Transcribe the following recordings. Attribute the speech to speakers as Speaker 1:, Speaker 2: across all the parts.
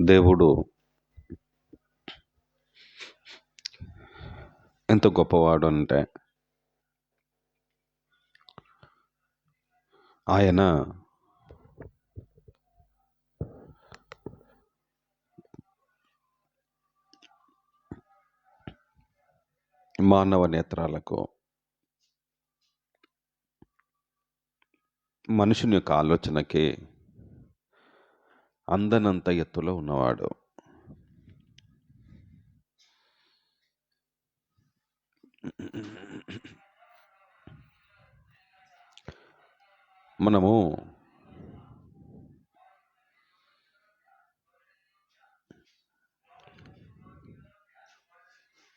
Speaker 1: దేవుడు ఎంత గొప్పవాడు అంటే ఆయన మానవ నేత్రాలకు మనుషుని యొక్క ఆలోచనకి అందనంత ఎత్తులో ఉన్నవాడు. మనము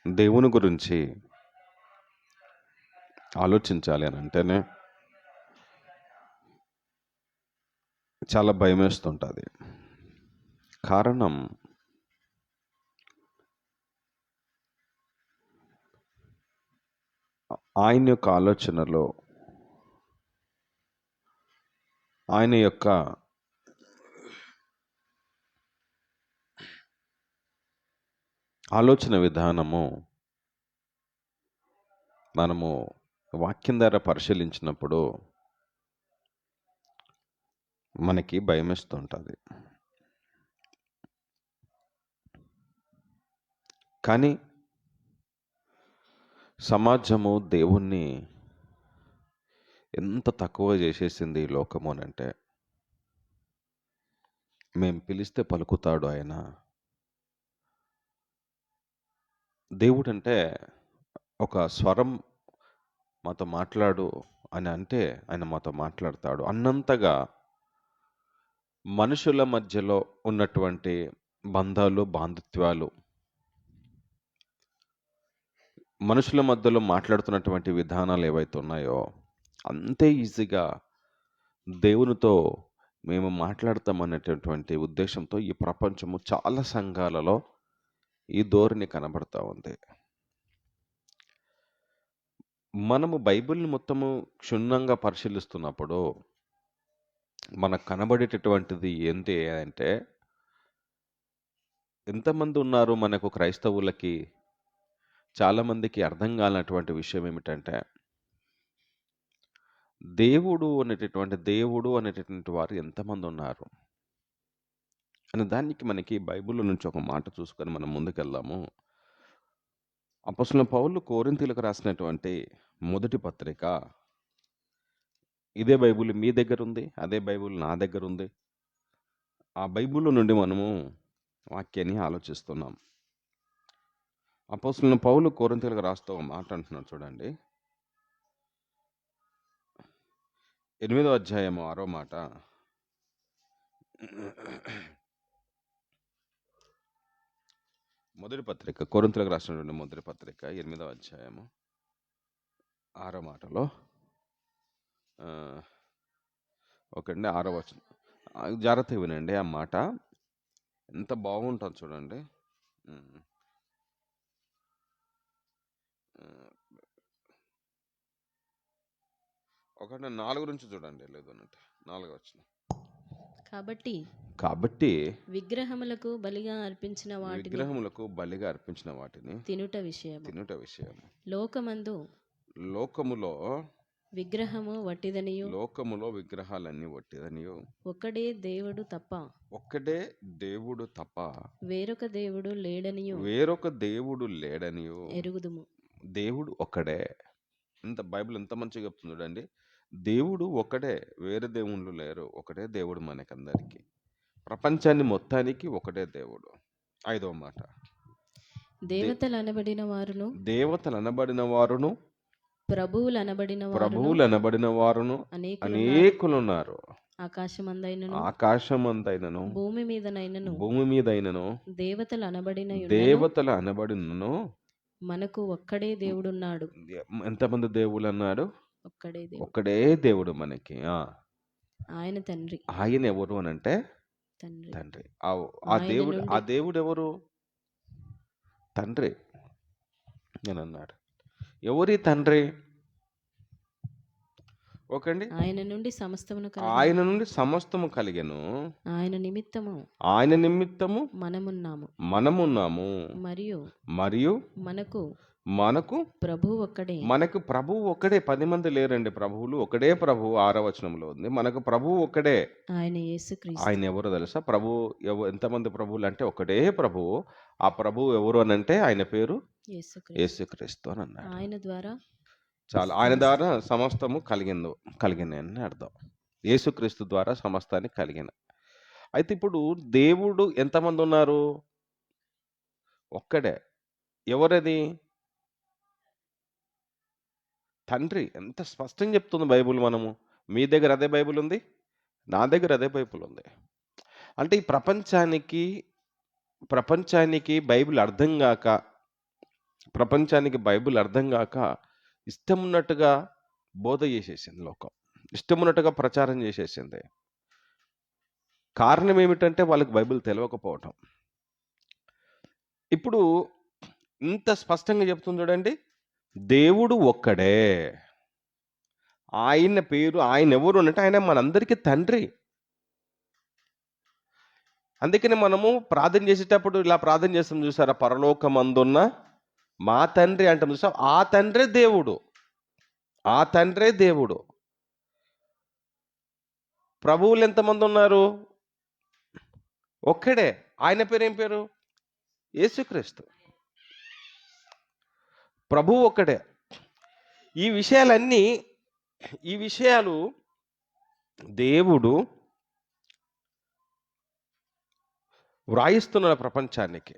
Speaker 1: దేవుని గురించి ఆలోచించాలి అని అంటేనే చాలా భయం వేస్తుంటుంది. కారణం ఆయన యొక్క ఆలోచనలో ఆయన యొక్క ఆలోచన విధానము మనము వాక్యం ద్వారా పరిశీలించినప్పుడు మనకి భయం వేస్తుంటుంది. కానీ సమాజము దేవుణ్ణి ఎంత తక్కువ చేసేసింది ఈ లోకము అని అంటే, మేము పిలిస్తే పలుకుతాడు ఆయన. దేవుడు అంటే ఒక స్వరం మాతో మాట్లాడు అని అంటే ఆయన మాతో మాట్లాడతాడు అన్నంతగా మనుషుల మధ్యలో ఉన్నటువంటి బంధాలు, బాంధుత్వాలు, మనుషుల మధ్యలో మాట్లాడుతున్నటువంటి విధానాలు ఏవైతే ఉన్నాయో అంతే ఈజీగా దేవునితో మేము మాట్లాడతామనేటటువంటి ఉద్దేశంతో ఈ ప్రపంచము చాలా సంఘాలలో ఈ ధోరణి కనబడతా ఉంది. మనము బైబిల్ని మొత్తము క్షుణ్ణంగా పరిశీలిస్తున్నప్పుడు మనకు కనబడేటటువంటిది ఏంటి అంటే, ఎంతమంది ఉన్నారు మనకు క్రైస్తవులకి చాలామందికి అర్థం కానటువంటి విషయం ఏమిటంటే, దేవుడు అనేటటువంటి వారు ఎంతమంది ఉన్నారు అనే దానికి మనకి బైబిల్ నుంచి ఒక మాట చూసుకొని మనం ముందుకెళ్దాము. అపొస్తలుడైన పౌలు కొరింథీయులకు రాసినటువంటి మొదటి పత్రిక, ఇదే బైబిల్ మీ దగ్గర ఉంది, అదే బైబిల్ నా దగ్గర ఉంది. ఆ బైబిల్ నుండి మనము వాక్యాన్ని ఆలోచిస్తున్నాం. అపొస్తలుడైన పౌలు కొరింథీయులకు రాస్తూ ఒక మాట అంటున్నాడు చూడండి. 8వ అధ్యాయము 6వ మాట. మొదటి పత్రిక, కొరింథీయులకు రాసినటువంటి మొదటి పత్రిక 8వ అధ్యాయము 6వ మాటలో ఓకేండి 6వ వచనం. జాగ్రత్తగా వినండి, ఆ మాట ఎంత బాగుంటుంది చూడండి. ఒకటి 4 నుంచి చూడండి, లేదు అన్నట్టు 4వ వచనం. కాబట్టి
Speaker 2: విగ్రహములకు బలిగా అర్పించిన
Speaker 1: వాటిని
Speaker 2: తినుట విషయం
Speaker 1: లోకములో
Speaker 2: విగ్రహము వట్టిదనియు,
Speaker 1: లోకములో విగ్రహాలన్నీ వట్టిదనియు,
Speaker 2: ఒక్కడే దేవుడు తప్ప వేరొక దేవుడు లేడనియు
Speaker 1: ఎరుగుదుము. దేవుడు ఒక్కడే. బైబిల్ ఎంత మంచిగా చెప్తుంది చూడండి. దేవుడు ఒక్కడే, వేరే దేవుళ్ళు లేరు. ఒకటే దేవుడు మనకందరికి, ప్రపంచాన్ని మొత్తానికి ఒకటే దేవుడు. 5వ మాట,
Speaker 2: దేవతలు అనబడిన వారును ప్రభువులు
Speaker 1: అనబడిన వారును అనేకులున్నారు. ఆకాశమందైనను భూమి మీదైనను
Speaker 2: దేవతలు
Speaker 1: అనబడినను
Speaker 2: మనకు ఒక్కడే దేవుడున్నాడు.
Speaker 1: ఎంతమంది దేవుళ్ళు అన్నాడు? ఒక్కడే దేవుడు మనకి.
Speaker 2: ఆయన తండ్రి.
Speaker 1: ఆయన ఎవరు అని అంటే తండ్రి. ఆ దేవుడు ఎవరు? తండ్రి అని అన్నాడు. ఎవరి తండ్రి? ఓకేండి.
Speaker 2: ఆయన నుండి సమస్తమును కలిగెను.
Speaker 1: ఆయన నుండి సమస్తము కలిగెను,
Speaker 2: ఆయన నిమిత్తము
Speaker 1: ఆయన నిమిత్తము
Speaker 2: మనమున్నాము.
Speaker 1: మనమున్నాము,
Speaker 2: మరియు
Speaker 1: మరియు
Speaker 2: మనకు
Speaker 1: మనకు
Speaker 2: ప్రభువు ఒక్కడే.
Speaker 1: మనకు ప్రభువు ఒక్కడే. 10 మంది లేరండి ప్రభువులు, ఒకడే ప్రభువు. 6వ వచనంలో ఉంది మనకు ప్రభువు ఒక్కడే.
Speaker 2: ఆయన యేసుక్రీస్తు.
Speaker 1: ఆయన ఎవరో తెలుసా? ప్రభువు ఎంతమంది ప్రభువులు అంటే ఒకటే ప్రభువు. ఆ ప్రభువు ఎవరు అని అంటే ఆయన పేరు
Speaker 2: యేసుక్రీస్తు.
Speaker 1: యేసుక్రీస్తు అని అన్నాడు.
Speaker 2: ఆయన ద్వారా
Speaker 1: చాలా, ఆయన ద్వారా సమస్తము కలిగినాయని అర్థం. యేసుక్రీస్తు ద్వారా సమస్తాన్ని కలిగిన. అయితే ఇప్పుడు దేవుడు ఎంతమంది ఉన్నారు? ఒక్కడే. ఎవరది? తండ్రి. ఎంత స్పష్టంగా చెప్తుంది బైబిల్. మనము, మీ దగ్గర అదే బైబిల్ ఉంది, నా దగ్గర అదే బైబిల్ ఉంది. అంటే ఈ ప్రపంచానికి బైబిల్ అర్థం కాక ఇష్టం ఉన్నట్టుగా బోధ చేసేసింది లోకం, ఇష్టం ఉన్నట్టుగా ప్రచారం చేసేసింది. కారణం ఏమిటంటే వాళ్ళకి బైబిల్ తెలియకపోవటం. ఇప్పుడు ఇంత స్పష్టంగా చెప్తుంది చూడండి, దేవుడు ఒక్కడే. ఆయన పేరు, ఆయన ఎవరు అంటే ఆయన మనందరికీ తండ్రి. అందుకని మనము ప్రార్థన చేసేటప్పుడు ఇలా ప్రార్థన చేస్తాం చూసారా, పరలోకమందున్న మా తండ్రి అంటాం చూసా. ఆ తండ్రే దేవుడు, ఆ తండ్రే దేవుడు. ప్రభువులు ఎంతమంది ఉన్నారు? ఒక్కడే. ఆయన పేరు ఏం పేరు? యేసుక్రీస్తు. ప్రభువు ఒక్కడే. ఈ విషయాలు దేవుడు వ్రాయిస్తున్న ప్రపంచానికి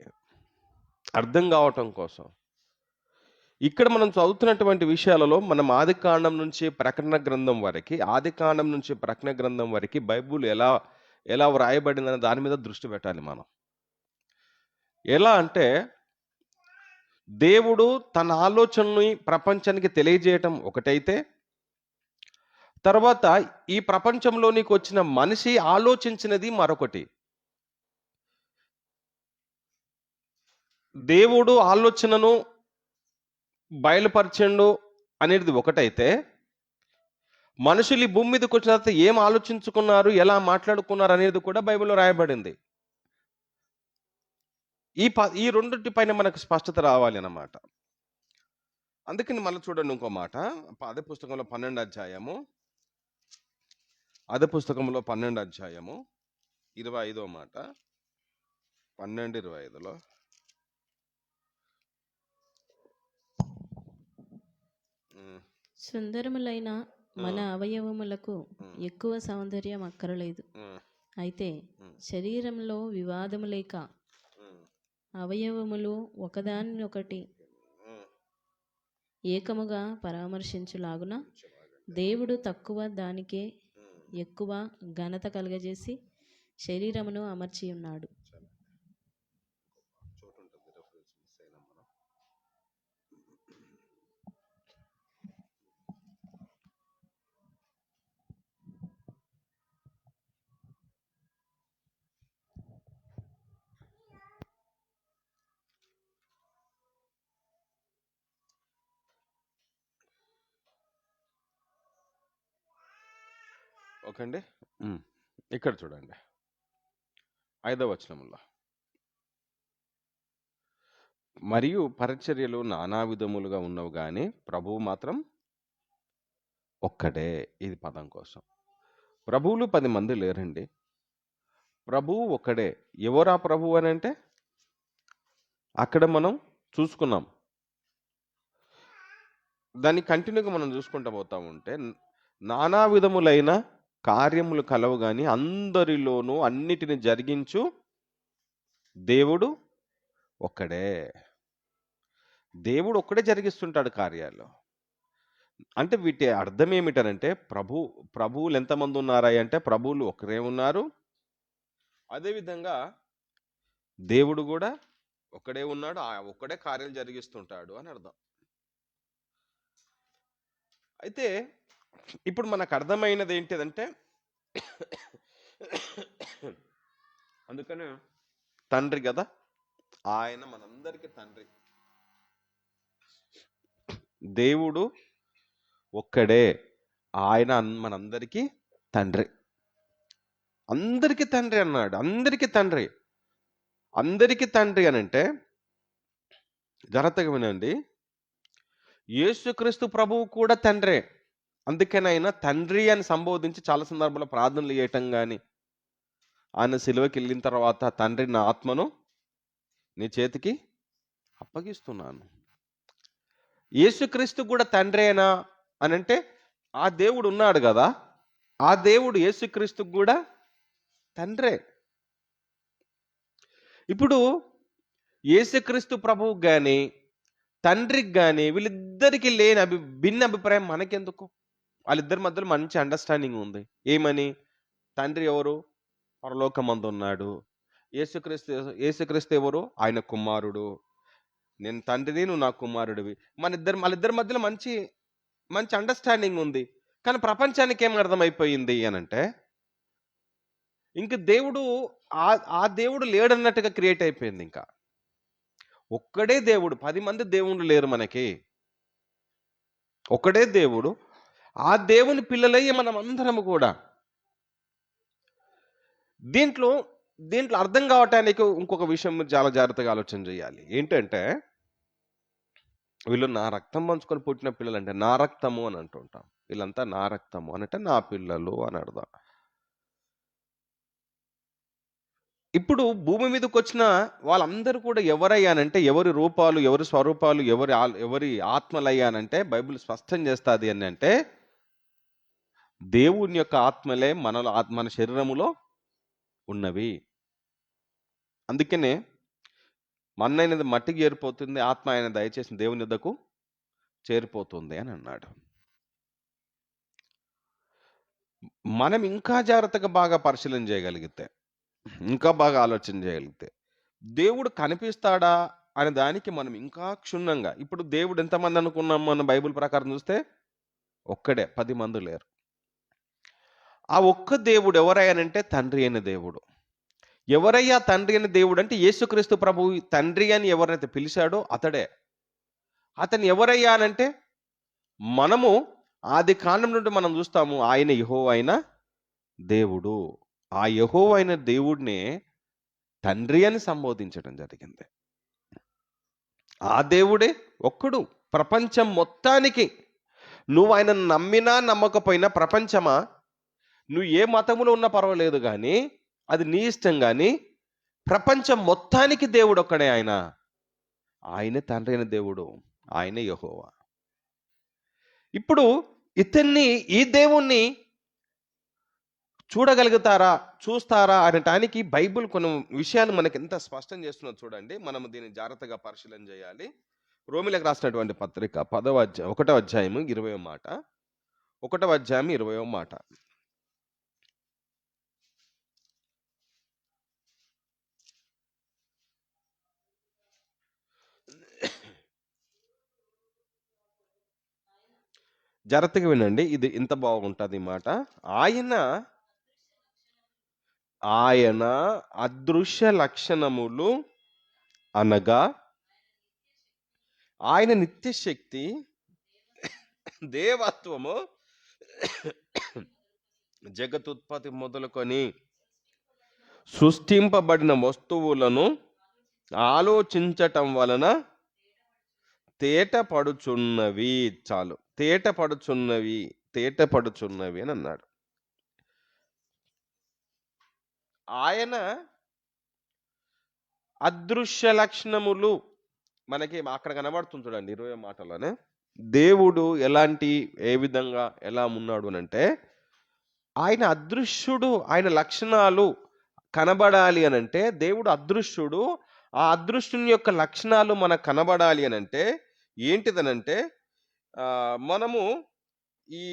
Speaker 1: అర్థం కావటం కోసం. ఇక్కడ మనం చదువుతున్నటువంటి విషయాలలో మనం ఆదికాండం నుంచి ప్రకటన గ్రంథం వరకు బైబిల్ ఎలా వ్రాయబడిందనే దాని మీద దృష్టి పెట్టాలి మనం. ఎలా అంటే దేవుడు తన ఆలోచనని ప్రపంచానికి తెలియజేయటం ఒకటైతే, తర్వాత ఈ ప్రపంచంలోనికి వచ్చిన మనిషి ఆలోచించినది మరొకటి. దేవుడు ఆలోచనను బయలుపరచండు అనేది ఒకటైతే, మనుషులు ఈ భూమి మీదకి వచ్చిన తర్వాత ఏం ఆలోచించుకున్నారు, ఎలా మాట్లాడుకున్నారు అనేది కూడా బైబిల్లో రాయబడింది. ఈ రెండింటి పైన మనకు స్పష్టత రావాలి అన్నమాట. అందుకని మళ్ళీ చూడండి ఇంకో మాట, అదే పుస్తకంలో 12వ అధ్యాయము 25వ మాట, 12:25లో
Speaker 2: సుందరములైన మన అవయవములకు ఎక్కువ సౌందర్యం అక్కరలేదు. అయితే శరీరంలో వివాదము లేక అవయవములు ఒకదానినొకటి ఏకముగా పరామర్శించులాగున దేవుడు తక్కువ దానికే ఎక్కువ ఘనత కలుగజేసి శరీరమును అమర్చి ఉన్నాడు.
Speaker 1: ఓకే అండి. ఇక్కడ చూడండి 5వ వచనంలో, మరియు పరిచర్యలు నానా విధములుగా ఉన్నవి కానీ ప్రభువు మాత్రం ఒక్కడే. ఇది పదం కోసం. ప్రభువులు 10 మంది లేరండి, ప్రభువు ఒక్కడే. ఎవరా ప్రభువు అని అంటే అక్కడ మనం చూసుకున్నాం. దాన్ని కంటిన్యూగా మనం చూసుకుంటూ పోతా ఉంటే, నానా విధములైన కార్యములు కలవు కానీ అందరిలోనూ అన్నిటిని జరిగించు దేవుడు ఒక్కడే. దేవుడు ఒక్కడే జరిగిస్తుంటాడు కార్యాలు. అంటే వీటి అర్థం ఏమిటనంటే, ప్రభువులు ఎంతమంది ఉన్నారా అంటే ప్రభువులు ఒకరే ఉన్నారు, అదేవిధంగా దేవుడు కూడా ఒక్కడే ఉన్నాడు, ఒక్కడే కార్యాలు జరిగిస్తుంటాడు అని అర్థం. అయితే ఇప్పుడు మనకు అర్థమైనది ఏంటిదంటే, అందుకనే తండ్రి కదా, ఆయన మనందరికీ తండ్రి. దేవుడు ఒక్కడే, ఆయన మనందరికీ తండ్రి. అందరికీ తండ్రి అన్నాడు. అందరికీ తండ్రి. అందరికీ తండ్రి అని అంటే జాగ్రత్తగా వినండి. యేసుక్రీస్తు ప్రభువు కూడా తండ్రే. అందుకని ఆయన తండ్రి అని సంబోధించి చాలా సందర్భాల్లో ప్రార్థనలు చేయటం కానీ, ఆయన సిలువకి వెళ్ళిన తర్వాత తండ్రి నా ఆత్మను నీ చేతికి అప్పగిస్తున్నాను. యేసుక్రీస్తు కూడా తండ్రేనా అని అంటే ఆ దేవుడు ఉన్నాడు కదా, ఆ దేవుడు యేసుక్రీస్తుకు కూడా తండ్రే. ఇప్పుడు యేసుక్రీస్తు ప్రభువుకి కానీ తండ్రికి కానీ వీళ్ళిద్దరికి లేని భిన్న అభిప్రాయం మనకెందుకు? వాళ్ళిద్దరి మధ్యలో మంచి అండర్స్టాండింగ్ ఉంది. ఏమని? తండ్రి ఎవరు? పరలోకమందు ఉన్నాడు. యేసుక్రీస్తు యేసుక్రీస్తు ఎవరు? ఆయన కుమారుడు. నేను తండ్రిని, నువ్వు నా కుమారుడివి. వాళ్ళిద్దరి మధ్యలో మంచి మంచి అండర్స్టాండింగ్ ఉంది. కానీ ప్రపంచానికి ఏం అర్థమైపోయింది అని అంటే ఇంక దేవుడు ఆ దేవుడు లేడన్నట్టుగా క్రియేట్ అయిపోయింది. ఇంకా ఒక్కడే దేవుడు, 10 మంది దేవుళ్ళు లేరు మనకి. ఒక్కడే దేవుడు. ఆ దేవుని పిల్లలయ్యే మనం అందరము కూడా. దీంట్లో అర్థం కావటానికి ఇంకొక విషయం మీరు చాలా జాగ్రత్తగా ఆలోచన చేయాలి. ఏంటంటే వీళ్ళు నా రక్తం పంచుకొని పుట్టిన పిల్లలు అంటే నా రక్తము అని అంటుంటాం. వీళ్ళంతా నా రక్తము అనంటే నా పిల్లలు అని అర్థం. ఇప్పుడు భూమి మీదకి వచ్చిన వాళ్ళందరూ కూడా ఎవరయ్యానంటే, ఎవరి రూపాలు, ఎవరి స్వరూపాలు, ఎవరి ఆత్మలయ్యానంటే బైబిల్ స్పష్టం చేస్తుంది అని అంటే దేవుని యొక్క ఆత్మలే మన శరీరములో ఉన్నవి. అందుకనే మన్నైనది మట్టికి చేరిపోతుంది, ఆత్మ ఆయన దయచేసిన దేవుని యొద్దకు చేరిపోతుంది అని అన్నాడు. మనం ఇంకా జాగ్రత్తగా బాగా పరిశీలన చేయగలిగితే, ఇంకా బాగా ఆలోచన చేయగలిగితే దేవుడు కనిపిస్తాడా అనే దానికి మనం ఇంకా క్షుణ్ణంగా, ఇప్పుడు దేవుడు ఎంతమంది అనుకున్నాం మన బైబిల్ ప్రకారం చూస్తే ఒక్కడే, 10 మంది లేరు. ఆ ఒక్క దేవుడు ఎవరయ్యానంటే తండ్రి అయిన దేవుడు. ఎవరయ్యా తండ్రి అయిన దేవుడు అంటే యేసుక్రీస్తు ప్రభువు తండ్రి అని ఎవరినైతే పిలిచాడో అతడే. అతను ఎవరయ్యా అనంటే మనము ఆది కాండం నుండి మనం చూస్తాము, ఆయన యెహోవా అయిన దేవుడు. ఆ యెహోవా అయిన దేవుడినే తండ్రి అని సంబోధించడం జరిగింది. ఆ దేవుడే ఒక్కడు. ప్రపంచం మొత్తానికి నువ్వు ఆయన నమ్మినా నమ్మకపోయినా, ప్రపంచమా నువ్వు ఏ మతములో ఉన్నా పర్వాలేదు కానీ, అది నీ ఇష్టం కానీ, ప్రపంచం మొత్తానికి దేవుడు ఒక్కడే. ఆయనే తండ్రి అయిన దేవుడు, ఆయనే యెహోవా. ఇప్పుడు ఈ దేవుణ్ణి చూస్తారా అనటానికి బైబిల్ కొన్ని విషయాలు మనకి ఎంత స్పష్టం చేస్తున్నది చూడండి. మనం దీన్ని జాగ్రత్తగా పరిశీలన చేయాలి. రోమిలకు రాసినటువంటి పత్రిక 1వ అధ్యాయము 20వ మాట. 1వ అధ్యాయం 20వ మాట. జాగ్రత్తగా వినండి, ఇది ఇంత బాగుంటుంది మాట. ఆయన అదృశ్య లక్షణములు అనగా ఆయన నిత్యశక్తి, దేవత్వము, జగతుత్పత్తి మొదలుకొని సృష్టింపబడిన వస్తువులను ఆలోచించటం వలన తేటపడుచున్నవి. చాలు, తేటపడుచున్నవి అని అన్నాడు. ఆయన అదృశ్య లక్షణములు మనకి అక్కడ కనబడుతుంది చూడండి 20 మాటలోనే. దేవుడు ఏ విధంగా ఎలా ఉన్నాడు అని అంటే ఆయన అదృశ్యుడు. ఆయన లక్షణాలు కనబడాలి అని అంటే దేవుడు అదృశ్యుడు. ఆ అదృశ్యుని యొక్క లక్షణాలు మనకు కనబడాలి అని అంటే ఏంటిదనంటే మనము ఈ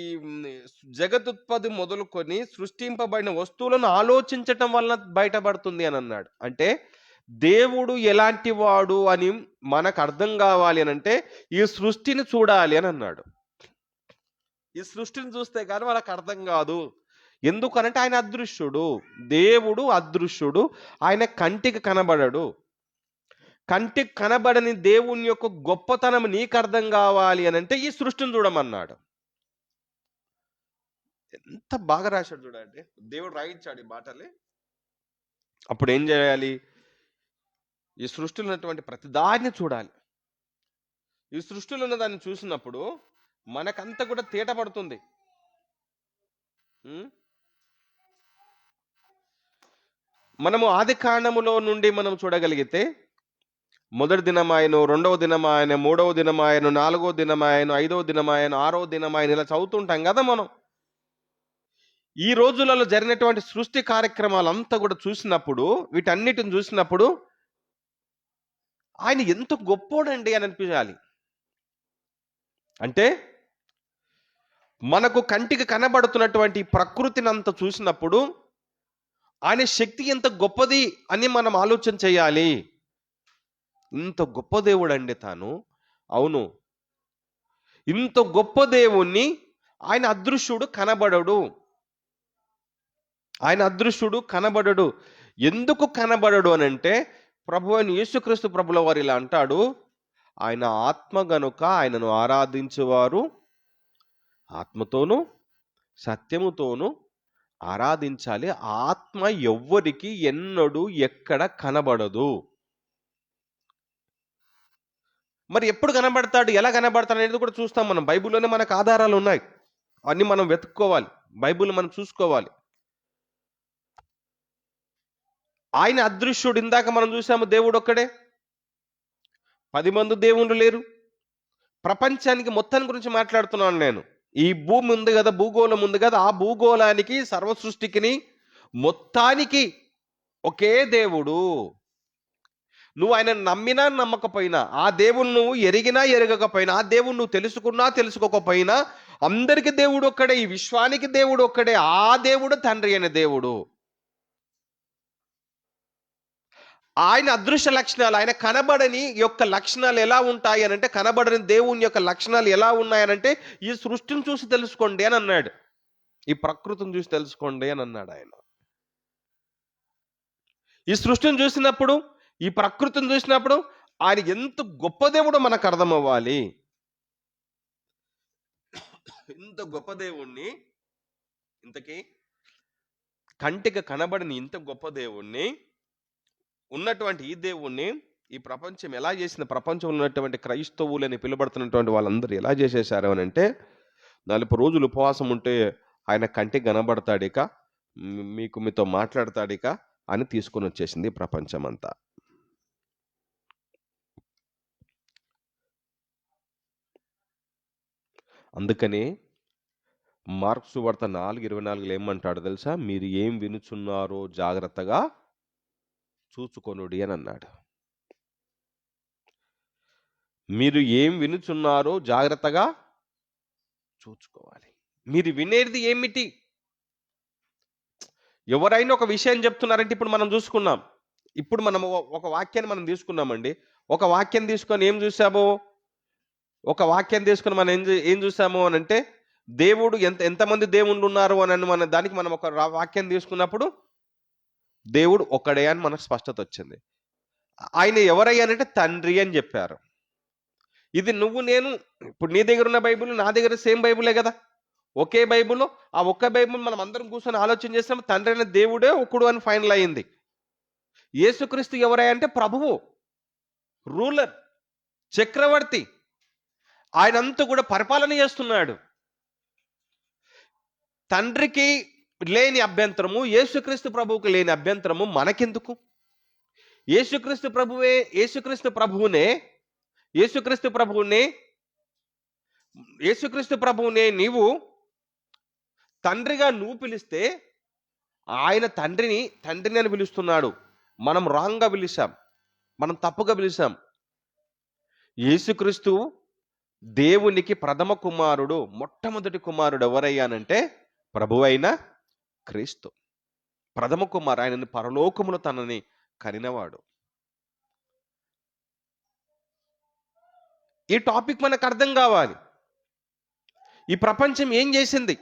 Speaker 1: జగదుత్పత్తి మొదలుకొని సృష్టింపబడిన వస్తువులను ఆలోచించటం వలన బయటపడుతుంది అని అన్నాడు. అంటే దేవుడు ఎలాంటి వాడు అని మనకు అర్థం కావాలి అని అంటే ఈ సృష్టిని చూడాలి అని అన్నాడు. ఈ సృష్టిని చూస్తే కానీ మనకు అర్థం కాదు. ఎందుకనంటే ఆయన అదృశ్యుడు. దేవుడు అదృశ్యుడు. ఆయన కంటికి కనబడడు. కంటికి కనబడని దేవుని యొక్క గొప్పతనం నీకు అర్థం కావాలి అని అంటే ఈ సృష్టిని చూడమన్నాడు. ఎంత బాగా రాశాడు చూడండి, దేవుడు రాయించాడు ఈ మాటలు. అప్పుడు ఏం చేయాలి? ఈ సృష్టిలో ఉన్నటువంటి ప్రతిదాన్ని చూడాలి. ఈ సృష్టిలో ఉన్న దాన్ని చూసినప్పుడు మనకంతా కూడా తేట పడుతుంది. ఉం? మనము ఆది కాండములో నుండి మనం చూడగలిగితే, మొదటి దినమాయను, రెండవ దినమాయను, మూడవ దినమాయను, నాలుగో దినమాయను, ఐదవ దినమాయను, ఆరో దినమాయను, ఇలా చదువుతుంటాం కదా మనం. ఈ రోజులలో జరిగినటువంటి సృష్టి కార్యక్రమాలంతా కూడా చూసినప్పుడు, వీటన్నిటిని చూసినప్పుడు ఆయన ఎంత గొప్పోడండి అని అనిపించాలి. అంటే మనకు కంటికి కనబడుతున్నటువంటి ప్రకృతిని అంతా చూసినప్పుడు ఆయన శక్తి ఎంత గొప్పది అని మనం ఆలోచన చేయాలి. ఇంత గొప్ప దేవుడు అండి తాను. అవును, ఇంత గొప్ప దేవుణ్ణి ఆయన అదృశ్యుడు కనబడడు. ఆయన అదృశ్యుడు కనబడడు. ఎందుకు కనబడడు అని అంటే, ప్రభు అయిన యేసుక్రీస్తు ప్రభుల వారు ఇలా అంటాడు, ఆయన ఆత్మ గనుక ఆయనను ఆరాధించేవారు ఆత్మతోనూ సత్యముతోనూ ఆరాధించాలి. ఆత్మ ఎవ్వరికి ఎన్నడూ ఎక్కడ కనబడదు. మరి ఎప్పుడు కనబడతాడు, ఎలా కనబడతాడు అనేది కూడా చూస్తాం మనం. బైబిల్లోనే మనకు ఆధారాలు ఉన్నాయి, అన్ని మనం వెతుక్కోవాలి, బైబిల్ మనం చూసుకోవాలి. ఆయన అదృశ్యుడు. ఇందాక మనం చూసాము దేవుడు ఒక్కడే, 10 మంది దేవుళ్ళు లేరు. ప్రపంచానికి మొత్తం గురించి మాట్లాడుతున్నాను నేను. ఈ భూమి ఉంది కదా, భూగోళం ఉంది కదా, ఆ భూగోళానికి, సర్వ సృష్టికి, మొత్తానికి ఒకే దేవుడు. నువ్వు ఆయన నమ్మినా నమ్మకపోయినా, ఆ దేవుడు నువ్వు ఎరిగినా ఎరగకపోయినా, ఆ దేవుడు నువ్వు తెలుసుకున్నా తెలుసుకోకపోయినా, అందరికి దేవుడు ఒక్కడే, ఈ విశ్వానికి దేవుడు ఒక్కడే. ఆ దేవుడు తండ్రి అనే దేవుడు. ఆయన అదృశ్య లక్షణాలు, ఆయన కనబడని యొక్క లక్షణాలు ఎలా ఉంటాయి అని అంటే, కనబడని దేవుని యొక్క లక్షణాలు ఎలా ఉన్నాయనంటే, ఈ సృష్టిని చూసి తెలుసుకోండి అని అన్నాడు. ఈ ప్రకృతిని చూసి తెలుసుకోండి అని అన్నాడు ఆయన. ఈ సృష్టిని చూసినప్పుడు, ఈ ప్రకృతిని చూసినప్పుడు ఆయన ఎంత గొప్ప దేవుడో మనకు అర్థం అవ్వాలి. ఇంత గొప్ప దేవుణ్ణి, ఇంతకీ కంటికి కనబడని ఇంత గొప్ప దేవుణ్ణి, ఉన్నటువంటి ఈ దేవుణ్ణి ఈ ప్రపంచం ఎలా చేసిన, ప్రపంచంలో ఉన్నటువంటి క్రైస్తవులని పిలువబడుతున్నటువంటి వాళ్ళందరూ ఎలా చేసేసారు అని అంటే, 40 రోజులు ఉపవాసం ఉంటే ఆయన కంటికి కనబడతాడిక, మీతో మాట్లాడతాడిక అని తీసుకొని వచ్చేసింది ప్రపంచం అంతా. అందుకని మార్కు సువార్త 4:24 ఏమంటాడు తెలుసా? మీరు ఏం వినుచున్నారో జాగ్రత్తగా చూచుకొనుడి అని అన్నాడు. మీరు ఏం వినుచున్నారో జాగ్రత్తగా చూచుకోవాలి. మీరు వినేది ఏమిటి? ఎవరైనా ఒక విషయం చెప్తున్నారంటే, ఇప్పుడు మనం చూసుకున్నాం, ఇప్పుడు మనం ఒక వాక్యాన్ని మనం తీసుకున్నామండి. ఒక వాక్యం తీసుకొని ఏం చూసాము? ఒక వాక్యం తీసుకొని మనం ఏం చూసాము అని అంటే, దేవుడు ఎంతమంది దేవుళ్ళు ఉన్నారు అని మన దానికి మనం ఒక వాక్యం తీసుకున్నప్పుడు దేవుడు ఒక్కడే అని మనకు స్పష్టత వచ్చింది. ఆయన ఎవరయ్యానంటే తండ్రి అని చెప్పారు. ఇది నువ్వు నేను, ఇప్పుడు నీ దగ్గర ఉన్న బైబిల్ నా దగ్గర సేమ్ బైబిలే కదా, ఒకే బైబిల్. ఆ ఒక్క బైబిల్ మనం అందరం కూర్చొని ఆలోచన చేస్తాం, తండ్రి అయిన దేవుడే ఒకడు అని ఫైనల్ అయింది. యేసుక్రీస్తు ఎవరయ్యా అంటే ప్రభువు, రూలర్, చక్రవర్తి. ఆయనంతా కూడా పరిపాలన చేస్తున్నాడు. తండ్రికి లేని అభ్యంతరము, యేసుక్రీస్తు ప్రభువుకి లేని అభ్యంతరము మనకెందుకు? యేసుక్రీస్తు ప్రభువునే నీవు తండ్రిగా నువ్వు పిలిస్తే, ఆయన తండ్రిని అని పిలుస్తున్నాడు. మనం రాంగ్గా పిలిచాం, మనం తప్పుగా పిలిచాం. యేసుక్రీస్తు దేవునికి ప్రథమ కుమారుడు, మొట్టమొదటి కుమారుడు ఎవరయ్యానంటే ప్రభువైన క్రీస్తు. ప్రథమ కుమారు, ఆయనని పరలోకములో తనని కనినవాడు. ఈ టాపిక్ మనకు అర్థం కావాలి. ఈ ప్రపంచం ఏం చేసింది?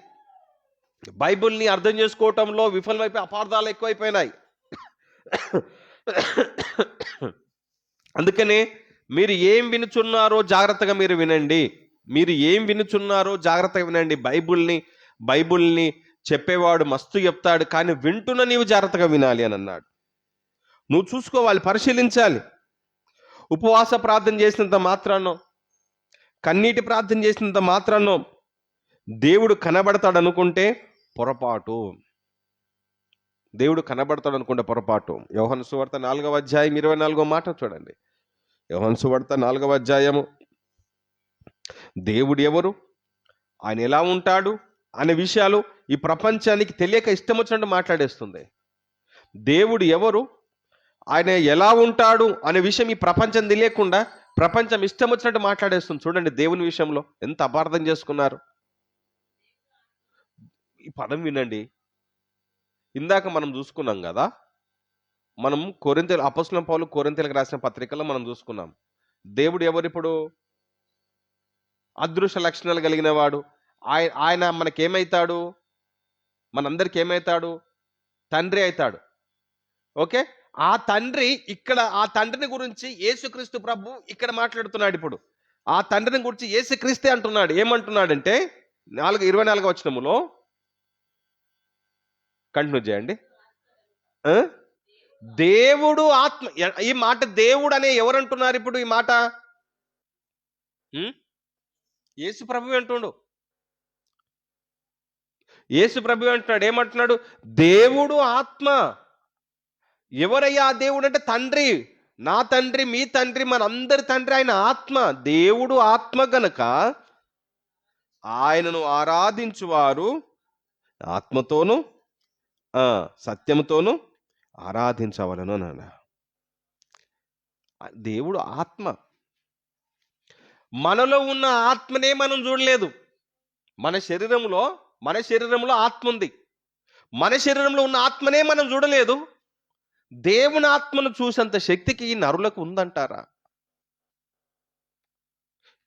Speaker 1: బైబిల్ని అర్థం చేసుకోవటంలో విఫలమైపోయి అపార్థాలు ఎక్కువైపోయినాయి. అందుకనే మీరు ఏం వినుచున్నారో జాగ్రత్తగా మీరు వినండి. మీరు ఏం వినుచున్నారో జాగ్రత్తగా వినండి. బైబిల్ని బైబుల్ని చెప్పేవాడు మస్తు చెప్తాడు, కానీ వింటున్న నీవు జాగ్రత్తగా వినాలి అని అన్నాడు. నువ్వు చూసుకోవాలి, పరిశీలించాలి. ఉపవాస ప్రార్థన చేసినంత మాత్రానో, కన్నీటి ప్రార్థన చేసినంత మాత్రానో దేవుడు కనబడతాడు అనుకుంటే పొరపాటు. దేవుడు కనబడతాడు అనుకుంటే పొరపాటు. యోహాను సువార్త 4వ అధ్యాయం 24వ మాట చూడండి. యోహాను సువార్త 4వ అధ్యాయము, దేవుడు ఎవరు, ఆయన ఎలా ఉంటాడు అనే విషయాలు ఈ ప్రపంచానికి తెలియక ఇష్టం వచ్చినట్టు మాట్లాడేస్తుంది. దేవుడు ఎవరు, ఆయన ఎలా ఉంటాడు అనే విషయం ఈ ప్రపంచం తెలియకుండా ప్రపంచం ఇష్టం వచ్చినట్టు మాట్లాడేస్తుంది. చూడండి దేవుని విషయంలో ఎంత అపార్థం చేసుకున్నారు. ఈ పదం వినండి. ఇందాక మనం చూసుకున్నాం కదా, మనం కొరింథీయుల అపొస్తలుడైన పౌలు కొరింథీయులకు రాసిన పత్రికలో మనం చూసుకున్నాం. దేవుడు ఎవరు? ఇప్పుడు అదృశ్య లక్షణాలు కలిగిన వాడు. ఆయన మనకేమవుతాడు? మనందరికి ఏమవుతాడు? తండ్రి అవుతాడు. ఓకే, ఆ తండ్రి ఇక్కడ, ఆ తండ్రిని గురించి యేసుక్రీస్తు ప్రభు ఇక్కడ మాట్లాడుతున్నాడు. ఇప్పుడు ఆ తండ్రిని గురించి యేసుక్రీస్తే అంటున్నాడు. ఏమంటున్నాడంటే 24వ వచనములో, కంటిన్యూ చేయండి. దేవుడు ఆత్మ. ఈ మాట దేవుడు అనే ఎవరు అంటున్నారు ఇప్పుడు? ఈ మాట యేసు ప్రభు అంటుండు. యేసు ప్రభు అంటున్నాడు. ఏమంటున్నాడు? దేవుడు ఆత్మ. ఎవరయ్యా ఆ దేవుడు అంటే? తండ్రి. నా తండ్రి, మీ తండ్రి, మనందరి తండ్రి ఆయన ఆత్మ. దేవుడు ఆత్మ గనక ఆయనను ఆరాధించువారు ఆత్మతోను సత్యముతోను ఆరాధించవలను అన్నాడు. దేవుడు ఆత్మ. మనలో ఉన్న ఆత్మనే మనం చూడలేదు. మన శరీరంలో ఆత్మ ఉంది. మన శరీరంలో ఉన్న ఆత్మనే మనం చూడలేదు. దేవుని ఆత్మను చూసేంత శక్తికి ఈ నరులకు ఉందంటారా?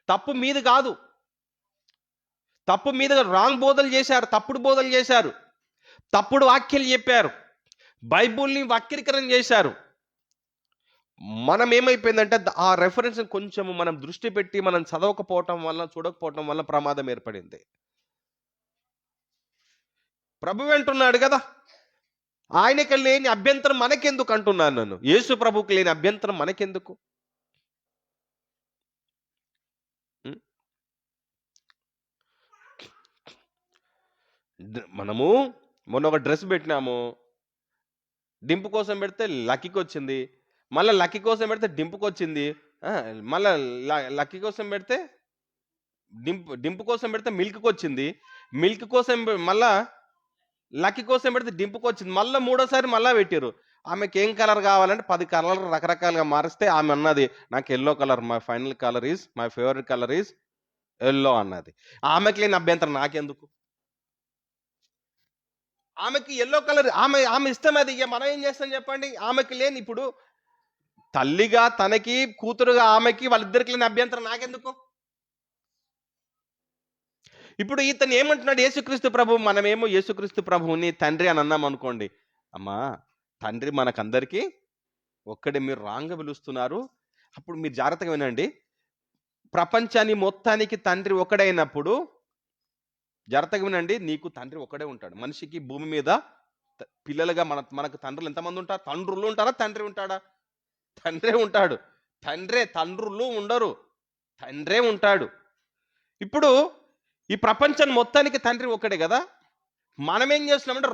Speaker 1: తప్పు మీది కాదు. తప్పు మీద రాంగ్ బోధలు చేశారు, తప్పుడు బోధలు చేశారు, తప్పుడు వాక్యాలు చెప్పారు, బైబుల్ని వక్రీకరణ చేశారు. మనం ఏమైపోయిందంటే ఆ రెఫరెన్స్ కొంచెం మనం దృష్టి పెట్టి మనం చదవకపోవటం వల్ల, చూడకపోవటం వల్ల ప్రమాదం ఏర్పడింది. ప్రభు అంటున్నాడు కదా, ఆయనకి లేని అభ్యంతరం మనకెందుకు అంటున్నాను నన్ను. యేసు ప్రభుకి లేని అభ్యంతరం మనకెందుకు? మనము మొన్న ఒక డ్రెస్ పెట్టినాము, డింపు కోసం పెడితే లక్కీకి వచ్చింది, మళ్ళీ లక్కీ కోసం పెడితే డింపుకి వచ్చింది, మళ్ళీ లక్కీ కోసం పెడితే డింపు కోసం పెడితే మిల్క్కి వచ్చింది, మిల్క్ కోసం మళ్ళా లక్కీ కోసం పెడితే డింపుకి వచ్చింది, మళ్ళీ మూడోసారి మళ్ళీ పెట్టారు. ఆమెకి ఏం కలర్ కావాలంటే 10 కలర్లు రకరకాలుగా మారిస్తే ఆమె అన్నది నాకు yellow colour, my final colour is, my favourite colour is yellow అన్నది. ఆమెకి లేని అభ్యంతరం నాకెందుకు? ఆమెకి ఎల్లో కలర్, ఆమె ఇష్టం అది. మనం ఏం చేస్తాం చెప్పండి? ఆమెకి లేని, ఇప్పుడు తల్లిగా తనకి, కూతురుగా ఆమెకి, వాళ్ళిద్దరికి లేని అభ్యంతరం నాకెందుకు? ఇప్పుడు ఇతను ఏమంటున్నాడు? యేసుక్రీస్తు ప్రభు. మనమేమో యేసుక్రీస్తు ప్రభువుని తండ్రి అని అన్నాం అనుకోండి. అమ్మా, తండ్రి మనకందరికీ ఒక్కడే, మీరు రాంగ్గా పిలుస్తున్నారు. అప్పుడు మీరు జాగ్రత్తగా వినండి. ప్రపంచాన్ని మొత్తానికి తండ్రి ఒకడైనప్పుడు, జాగ్రత్తగా వినండి, నీకు తండ్రి ఒకడే ఉంటాడు. మనిషికి భూమి మీద పిల్లలుగా మనకు తండ్రులు ఎంతమంది ఉంటారు? తండ్రులు ఉంటారా? తండ్రి ఉంటాడా? తండ్రే ఉంటాడు. తండ్రులు ఉండరు, తండ్రే ఉంటాడు. ఇప్పుడు ఈ ప్రపంచాన్ని మొత్తానికి తండ్రి ఒక్కడే కదా. మనం ఏం చేస్తున్నామంటే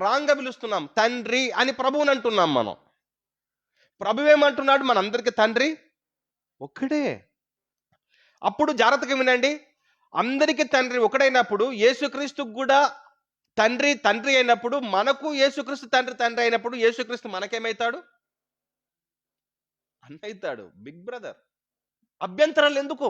Speaker 1: రాంగ్గా పిలుస్తున్నాం. తండ్రి అని ప్రభువుని అంటున్నాం మనం. ప్రభు ఏమంటున్నాడు? మనందరికీ తండ్రి ఒక్కడే. అప్పుడు జాగ్రత్తగా వినండి, అందరికీ తండ్రి ఒకడైనప్పుడు యేసుక్రీస్తుకు కూడా తండ్రి అయినప్పుడు, మనకు యేసుక్రీస్తు తండ్రి అయినప్పుడు యేసుక్రీస్తు మనకేమవుతాడు? అన్న అవుతాడు, బిగ్ బ్రదర్. అభ్యంతరాలు ఎందుకు?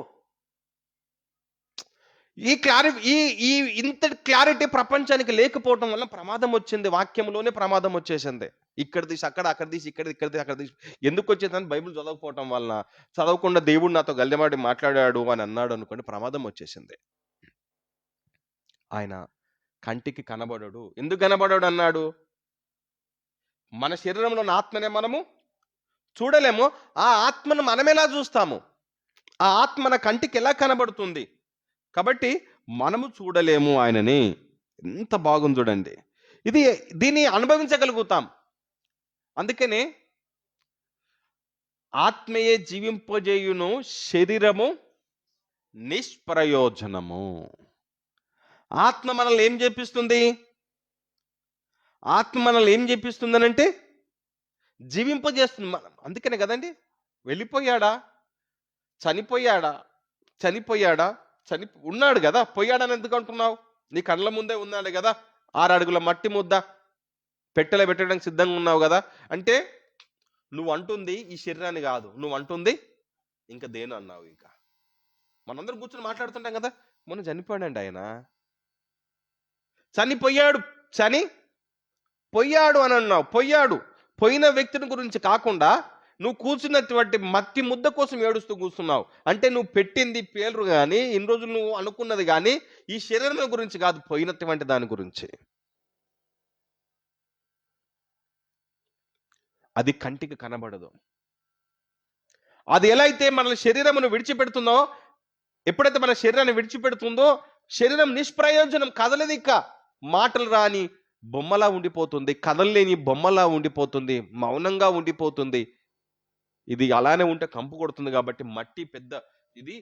Speaker 1: ఈ ఇంత క్లారిటీ ప్రపంచానికి లేకపోవటం వల్ల ప్రమాదం వచ్చింది. వాక్యంలోనే ప్రమాదం వచ్చేసింది. ఇక్కడ తీసి అక్కడ, అక్కడ తీసి ఇక్కడ, ఇక్కడ తీసి అక్కడ తీసి. ఎందుకు వచ్చేసిందని బైబిల్ చదవకపోవటం వలన, చదవకుండా దేవుడు నాతో గల్లెమాడి మాట్లాడాడు అని అన్నాడు అనుకోండి, ప్రమాదం వచ్చేసింది. ఆయన కంటికి కనబడడు. ఎందుకు కనబడడు అన్నాడు? మన శరీరంలో ఉన్న ఆత్మనే మనము చూడలేము. ఆ ఆత్మను మనం ఎలా చూస్తాము? ఆ ఆత్మ మన కంటికి ఎలా కనబడుతుంది? కాబట్టి మనము చూడలేము ఆయనని. ఎంత బాగుంది చూడండి. దీన్ని అనుభవించగలుగుతాం. అందుకనే ఆత్మయే జీవింపజేయును, శరీరము నిష్ప్రయోజనము. ఆత్మ మనల్ని ఏం చేపిస్తుంది? ఆత్మ మనల్ని ఏం చేపిస్తుంది అంటే జీవింపజేస్తుంది. అందుకనే కదండి, వెళ్ళిపోయాడా, చనిపోయాడా, ఉన్నాడు కదా, పోయాడని ఎందుకు అంటున్నావు? నీ కళ్ళ ముందే ఉన్నాడు కదా, 6 అడుగుల మట్టి ముద్ద పెట్టెలో పెట్టడానికి సిద్ధంగా ఉన్నావు కదా. అంటే నువ్వు అంటుంది ఈ శరీరాన్ని కాదు, నువ్వు అంటుంది ఇంకా దేని అన్నావు. ఇంకా మనందరం కూర్చొని మాట్లాడుతుంటాం కదా, మొన్న చనిపోయాడండి ఆయన, పోయాడు అని అన్నావు. పోయిన వ్యక్తిని గురించి కాకుండా నువ్వు కూర్చున్నటువంటి మట్టి ముద్ద కోసం ఏడుస్తూ కూర్చున్నావు. అంటే నువ్వు పెట్టింది పేర్లు కానీ, ఇన్ని రోజులు నువ్వు అనుకున్నది కానీ ఈ శరీరం గురించి కాదు, పోయినటువంటి దాని గురించి. అది కంటికి కనబడదు. అది ఎలా అయితే మన శరీరమును విడిచిపెడుతుందో, ఎప్పుడైతే మన శరీరాన్ని విడిచిపెడుతుందో శరీరం నిష్ప్రయోజనం, కదలదు. ఇంకా మాటలు రాని బొమ్మలా ఉండిపోతుంది, కదలలేని బొమ్మలా ఉండిపోతుంది, మౌనంగా ఉండిపోతుంది. ఇది అలానే ఉంటే కంపు కొడుతుంది. కాబట్టి మట్టి పెద్ద, ఇది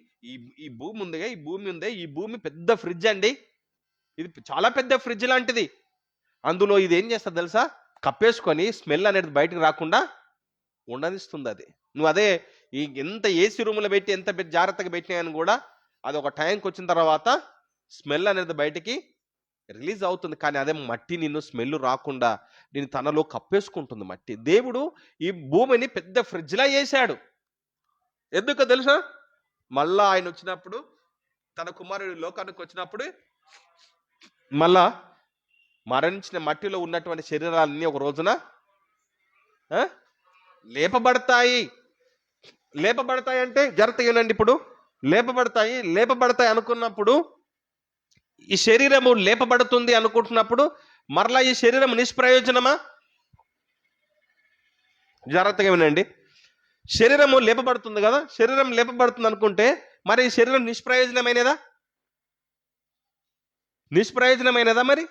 Speaker 1: ఈ భూమి ఉందిగా, ఈ భూమి పెద్ద ఫ్రిడ్జ్ అండి. ఇది చాలా పెద్ద ఫ్రిడ్జ్ లాంటిది. అందులో ఇది ఏం చేస్తుంది తెలుసా? కప్పేసుకొని స్మెల్ అనేది బయటకు రాకుండా ఉండనిస్తుంది. అది నువ్వు అదే ఎంత ఏసీ రూమ్లో పెట్టి ఎంత జాగ్రత్తగా పెట్టినాయని కూడా అది ఒక టైంకి వచ్చిన తర్వాత స్మెల్ అనేది బయటికి రిలీజ్ అవుతుంది. కానీ అదే మట్టి నిన్ను స్మెల్ రాకుండా నేను తనలో కప్పేసుకుంటుంది మట్టి. దేవుడు ఈ భూమిని పెద్ద ఫ్రిడ్జ్లా చేశాడు. ఎందుకో తెలుసా? మళ్ళా ఆయన వచ్చినప్పుడు, తన కుమారుడు లోకానికి వచ్చినప్పుడు, మళ్ళా మరణించిన మట్టిలో ఉన్నటువంటి శరీరాలన్నీ ఒక రోజున లేపబడతాయి అంటే జాగ్రత్తగా వినండి. ఇప్పుడు లేపబడతాయి అనుకున్నప్పుడు, ఈ శరీరము లేపబడుతుంది అనుకుంటున్నప్పుడు మరలా ఈ శరీరం నిష్ప్రయోజనమా? జాగ్రత్తగా వినండి. శరీరము లేపబడుతుంది కదా, శరీరం లేపబడుతుంది అనుకుంటే మరి ఈ శరీరం నిష్ప్రయోజనమైనదా? మరి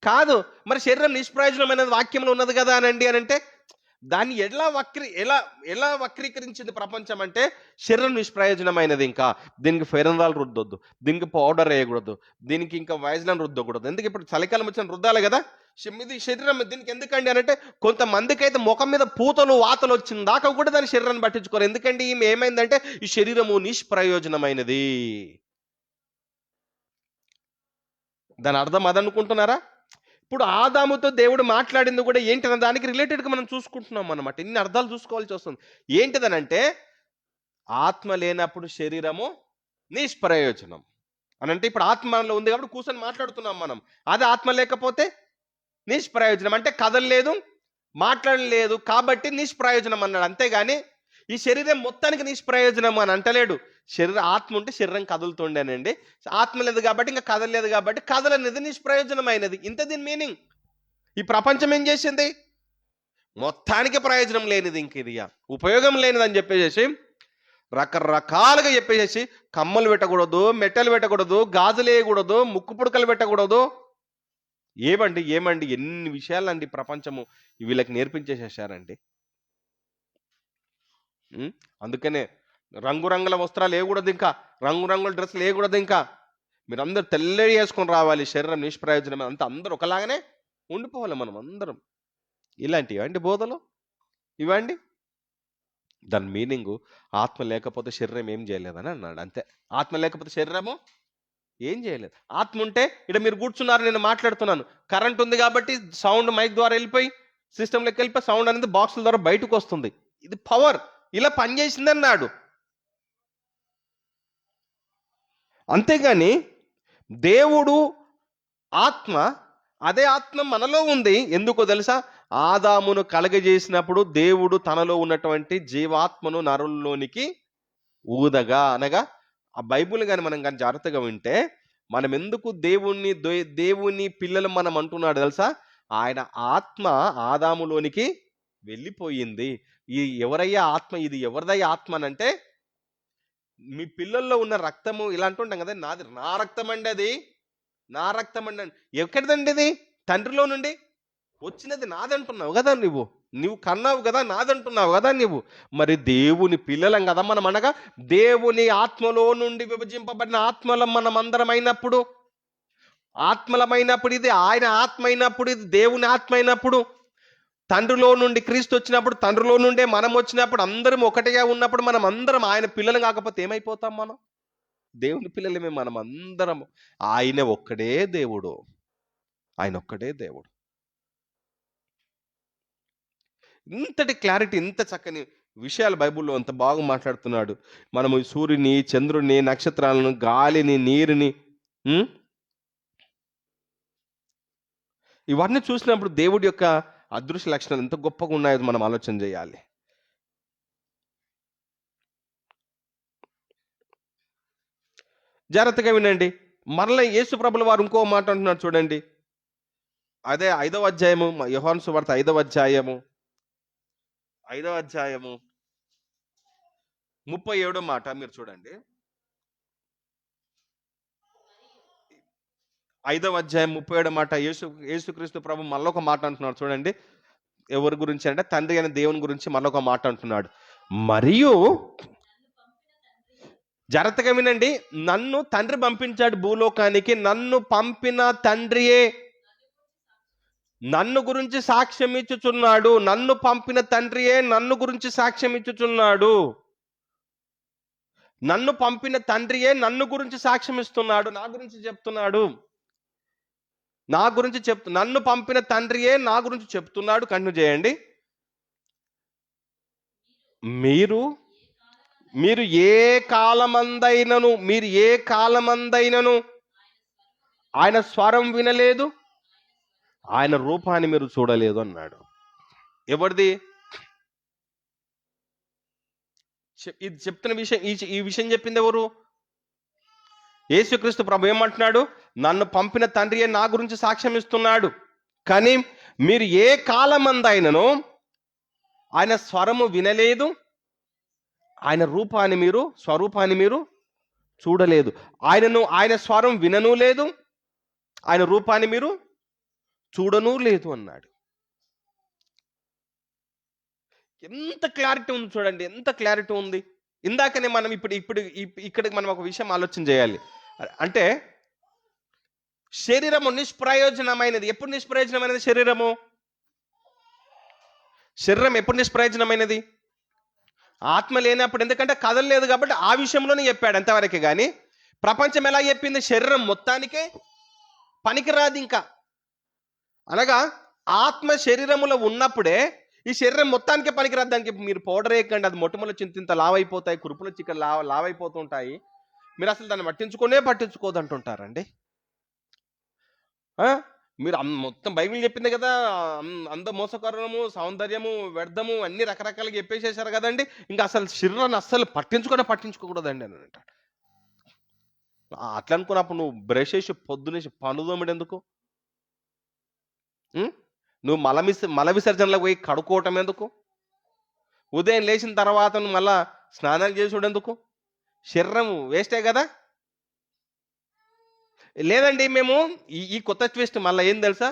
Speaker 1: కాదు. మరి శరీరం నిష్ప్రయోజనమైనది వాక్యంలో ఉన్నది కదా అని అంటే దాన్ని ఎలా వక్రీకరించింది ప్రపంచం అంటే, శరీరం నిష్ప్రయోజనమైనది, ఇంకా దీనికి ఫెరన్రాల్ రుద్దొద్దు, దీనికి పౌడర్ వేయకూడదు, దీనికి ఇంకా వైజ్లాన్ రుద్దకూడదు. ఎందుకు? ఇప్పుడు చలికాలం వచ్చిన రుద్దాలి కదా. ఇది శరీరం దీనికి ఎందుకండి అని అంటే, కొంతమందికి అయితే ముఖం మీద పూతలు వాతలు వచ్చిన దాకా కూడా దాని శరీరాన్ని పట్టించుకోరు. ఎందుకంటే ఈమె ఏమైందంటే ఈ శరీరము నిష్ప్రయోజనమైనది. దాని అర్థం అదనుకుంటున్నారా? ఇప్పుడు ఆదాముతో దేవుడు మాట్లాడింది కూడా ఏంటన్న దానికి రిలేటెడ్గా మనం చూసుకుంటున్నాం అన్నమాట. ఇన్ని అర్థాలు చూసుకోవాల్సి వస్తుంది. ఏంటిదనంటే, ఆత్మ లేనప్పుడు శరీరము నిష్ప్రయోజనం అని అంటే, ఇప్పుడు ఆత్మ మనలో ఉంది కాబట్టి కూర్చొని మాట్లాడుతున్నాం మనం. అదే ఆత్మ లేకపోతే నిష్ప్రయోజనం అంటే కదలలేదు, మాట్లాడలేదు కాబట్టి నిష్ప్రయోజనం అన్నాడు. అంతేగాని ఈ శరీరం మొత్తానికి నిష్ప్రయోజనం అని అంటలేడు. ఆత్మ ఉంటే శరీరం కదులుతుండేనండి, ఆత్మ లేదు కాబట్టి ఇంకా కదలలేదు కాబట్టి కదలనేది నిష్ప్రయోజనమైనది. ఇంత దీని మీనింగ్. ఈ ప్రపంచం ఏం చేసింది? మొత్తానికి ప్రయోజనం లేనిది, ఇంక ఇది ఉపయోగం లేనిది అని చెప్పేసి రకరకాలుగా చెప్పేసి, కమ్మలు పెట్టకూడదు, మెట్టలు పెట్టకూడదు, గాజులు వేయకూడదు, ముక్కు పుడకలు పెట్టకూడదు. ఏమండి ఎన్ని విషయాలండి ప్రపంచము వీళ్ళకి నేర్పించేసేసారండి. అందుకనే రంగురంగుల వస్త్రాలు వేయకూడదు, ఇంకా రంగురంగుల డ్రెస్సులు వేయకూడదు. ఇంకా మీరందరూ తెల్లడి వేసుకొని రావాలి, శరీరం నిష్ప్రయోజనం అంతా అందరూ ఒకలాగానే ఉండిపోవాలి మనం అందరం. ఇలాంటివి అండి బోధలు ఇవ్వండి. దాని మీనింగు ఆత్మ లేకపోతే శరీరం ఏం చేయలేదని అన్నాడు. అంతే. ఆత్మ లేకపోతే శరీరము ఏం చేయలేదు. ఆత్మ ఉంటే ఇక్కడ మీరు కూర్చున్నారు, నేను మాట్లాడుతున్నాను, కరెంట్ ఉంది కాబట్టి సౌండ్ మైక్ ద్వారా వెళ్ళిపోయి సిస్టంలోకి వెళ్ళిపోయి సౌండ్ అనేది బాక్సుల ద్వారా బయటకు వస్తుంది. ఇది పవర్, ఇలా పనిచేసింది అన్నాడు. అంతేగాని దేవుడు ఆత్మ, అదే ఆత్మ మనలో ఉంది. ఎందుకో తెలుసా? ఆదామును కలగజేసినప్పుడు దేవుడు తనలో ఉన్నటువంటి జీవాత్మను నరుల్లోనికి ఊదగా, అనగా ఆ బైబుల్ కానీ మనం కానీ జాగ్రత్తగా వింటే, మనం ఎందుకు దేవుని పిల్లలు మనం అంటున్నాడు తెలుసా? ఆయన ఆత్మ ఆదాములోనికి వెళ్ళిపోయింది. ఈ ఎవరయ్యా ఆత్మ? ఇది ఎవరిదయ్యా ఆత్మ అంటే మీ పిల్లల్లో ఉన్న రక్తము ఇలా అంటుంటాం కదా, నాది నా రక్తం అండి, అది నా రక్తం అండి. ఎక్కడిదండి ఇది? తండ్రిలో నుండి వచ్చినది నాదంటున్నావు కదా నువ్వు కన్నావు కదా, నాదంటున్నావు కదా నువ్వు. మరి దేవుని పిల్లలం కదా మనం, అనగా దేవుని ఆత్మలో నుండి విభజింపబడిన ఆత్మలం మనం అందరమైనప్పుడు, ఆత్మలమైనప్పుడు ఇది ఆయన ఆత్మ అయినప్పుడు, ఇది దేవుని ఆత్మ అయినప్పుడు, తండ్రిలో నుండి క్రీస్తు వచ్చినప్పుడు, తండ్రిలో నుండే మనం వచ్చినప్పుడు, అందరం ఒకటిగా ఉన్నప్పుడు మనం అందరం ఆయన పిల్లలు కాకపోతే ఏమైపోతాం? మనం దేవుని పిల్లలమే మనం అందరం. ఆయన ఒక్కడే దేవుడు, ఆయన ఒక్కడే దేవుడు. ఇంతటి క్లారిటీ, ఇంత చక్కని విషయాలు బైబిల్లో అంత బాగా మాట్లాడుతున్నాడు. మనము సూర్యుని, చంద్రుని, నక్షత్రాలను, గాలిని, నీరుని, ఇవన్నీ చూసినప్పుడు దేవుడి యొక్క అదృశ్య లక్షణాలు ఎంత గొప్పగా ఉన్నాయో మనం ఆలోచన చేయాలి. జాగ్రత్తగా వినండి. మరలా యేసు ప్రభుల వారు ఇంకో మాట అంటున్నారు చూడండి. అదే 5వ అధ్యాయము, యోహాను సువార్త 5వ అధ్యాయము 37వ మాట మీరు చూడండి. 5వ అధ్యాయం 37వ మాట యేసుక్రీస్తు ప్రభు మళ్ళొక మాట అంటున్నాడు చూడండి. ఎవరి గురించి అంటే తండ్రి అయిన దేవుని గురించి మళ్ళొక మాట అంటున్నాడు. మరియు జాగ్రత్తగా వినండి, నన్ను తండ్రి పంపించాడు భూలోకానికి, నన్ను పంపిన తండ్రియే నన్ను గురించి సాక్ష్యం ఇచ్చుచున్నాడు. నన్ను పంపిన తండ్రియే నన్ను గురించి సాక్ష్యం ఇచ్చుచున్నాడు. నన్ను పంపిన తండ్రియే నన్ను గురించి సాక్ష్యం ఇస్తున్నాడు, నా గురించి చెప్తున్నాడు. నన్ను పంపిన తండ్రియే నా గురించి చెప్తున్నాడు. కంటిన్యూ చేయండి. మీరు ఏ కాలమందైనను ఆయన స్వరం వినలేదు, ఆయన రూపాన్ని మీరు చూడలేదు అన్నాడు. ఎవరిది ఇది చెప్తున్న విషయం? ఈ విషయం చెప్పింది ఎవరు? యేసుక్రీస్తు ప్రభు ఏమంటున్నాడు? నన్ను పంపిన తండ్రియే నా గురించి సాక్ష్యం ఇస్తున్నాడు. కానీ మీరు ఏ కాలమందైనను ఆయన స్వరము వినలేదు, ఆయన స్వరూపాన్ని మీరు చూడలేదు. ఆయన స్వరం వినను లేదు, ఆయన రూపాన్ని మీరు చూడను లేదు అన్నాడు. ఎంత క్లారిటీ ఉంది చూడండి, ఎంత క్లారిటీ ఉంది. ఇందాకనే మనం ఇక్కడికి మనం ఒక విషయం ఆలోచన చేయాలి. అంటే శరీరము నిష్ప్రయోజనమైనది. ఎప్పుడు నిష్ప్రయోజనమైనది శరీరం ఎప్పుడు నిష్ప్రయోజనమైనది? ఆత్మ లేనప్పుడు. ఎందుకంటే కదలలేదు కాబట్టి ఆ విషయంలోనే చెప్పాడు అంతవరకే. కానీ ప్రపంచం ఎలా చెప్పింది? శరీరం మొత్తానికే పనికిరాదు ఇంకా. అనగా ఆత్మ శరీరములో ఉన్నప్పుడే ఈ శరీరం మొత్తానికే పనికిరాదు. దానికి మీరు పౌడర్ వేయకండి, అది మొట్టమొదటి చింత లావైపోతాయి, కురుపుల చిక్క లావైపోతుంటాయి, మీరు అసలు దాన్ని పట్టించుకోదు అంటుంటారండి. మీరు మొత్తం బైబిల్ చెప్పింది కదా, మోసకరణము, సౌందర్యము, వ్యర్థము అన్ని రకరకాలుగా చెప్పేసేసారు కదండి. ఇంకా అసలు శరీరాన్ని అస్సలు పట్టించుకోకూడదండి అని అంటాడు. అట్లా అనుకున్నప్పుడు నువ్వు బ్రష్ చేసి పొద్దునేసి పనుదోమిడు ఎందుకు? నువ్వు మల విసర్జనలకు పోయి కడుక్కోవటం ఎందుకు? ఉదయం లేచిన తర్వాత నువ్వు మళ్ళా స్నానాలు చేసుడు ఎందుకు? శరీరం వేస్టే కదా. లేదండి, మేము ఈ కొత్త ట్విస్ట్ మళ్ళీ ఏం తెలుసా?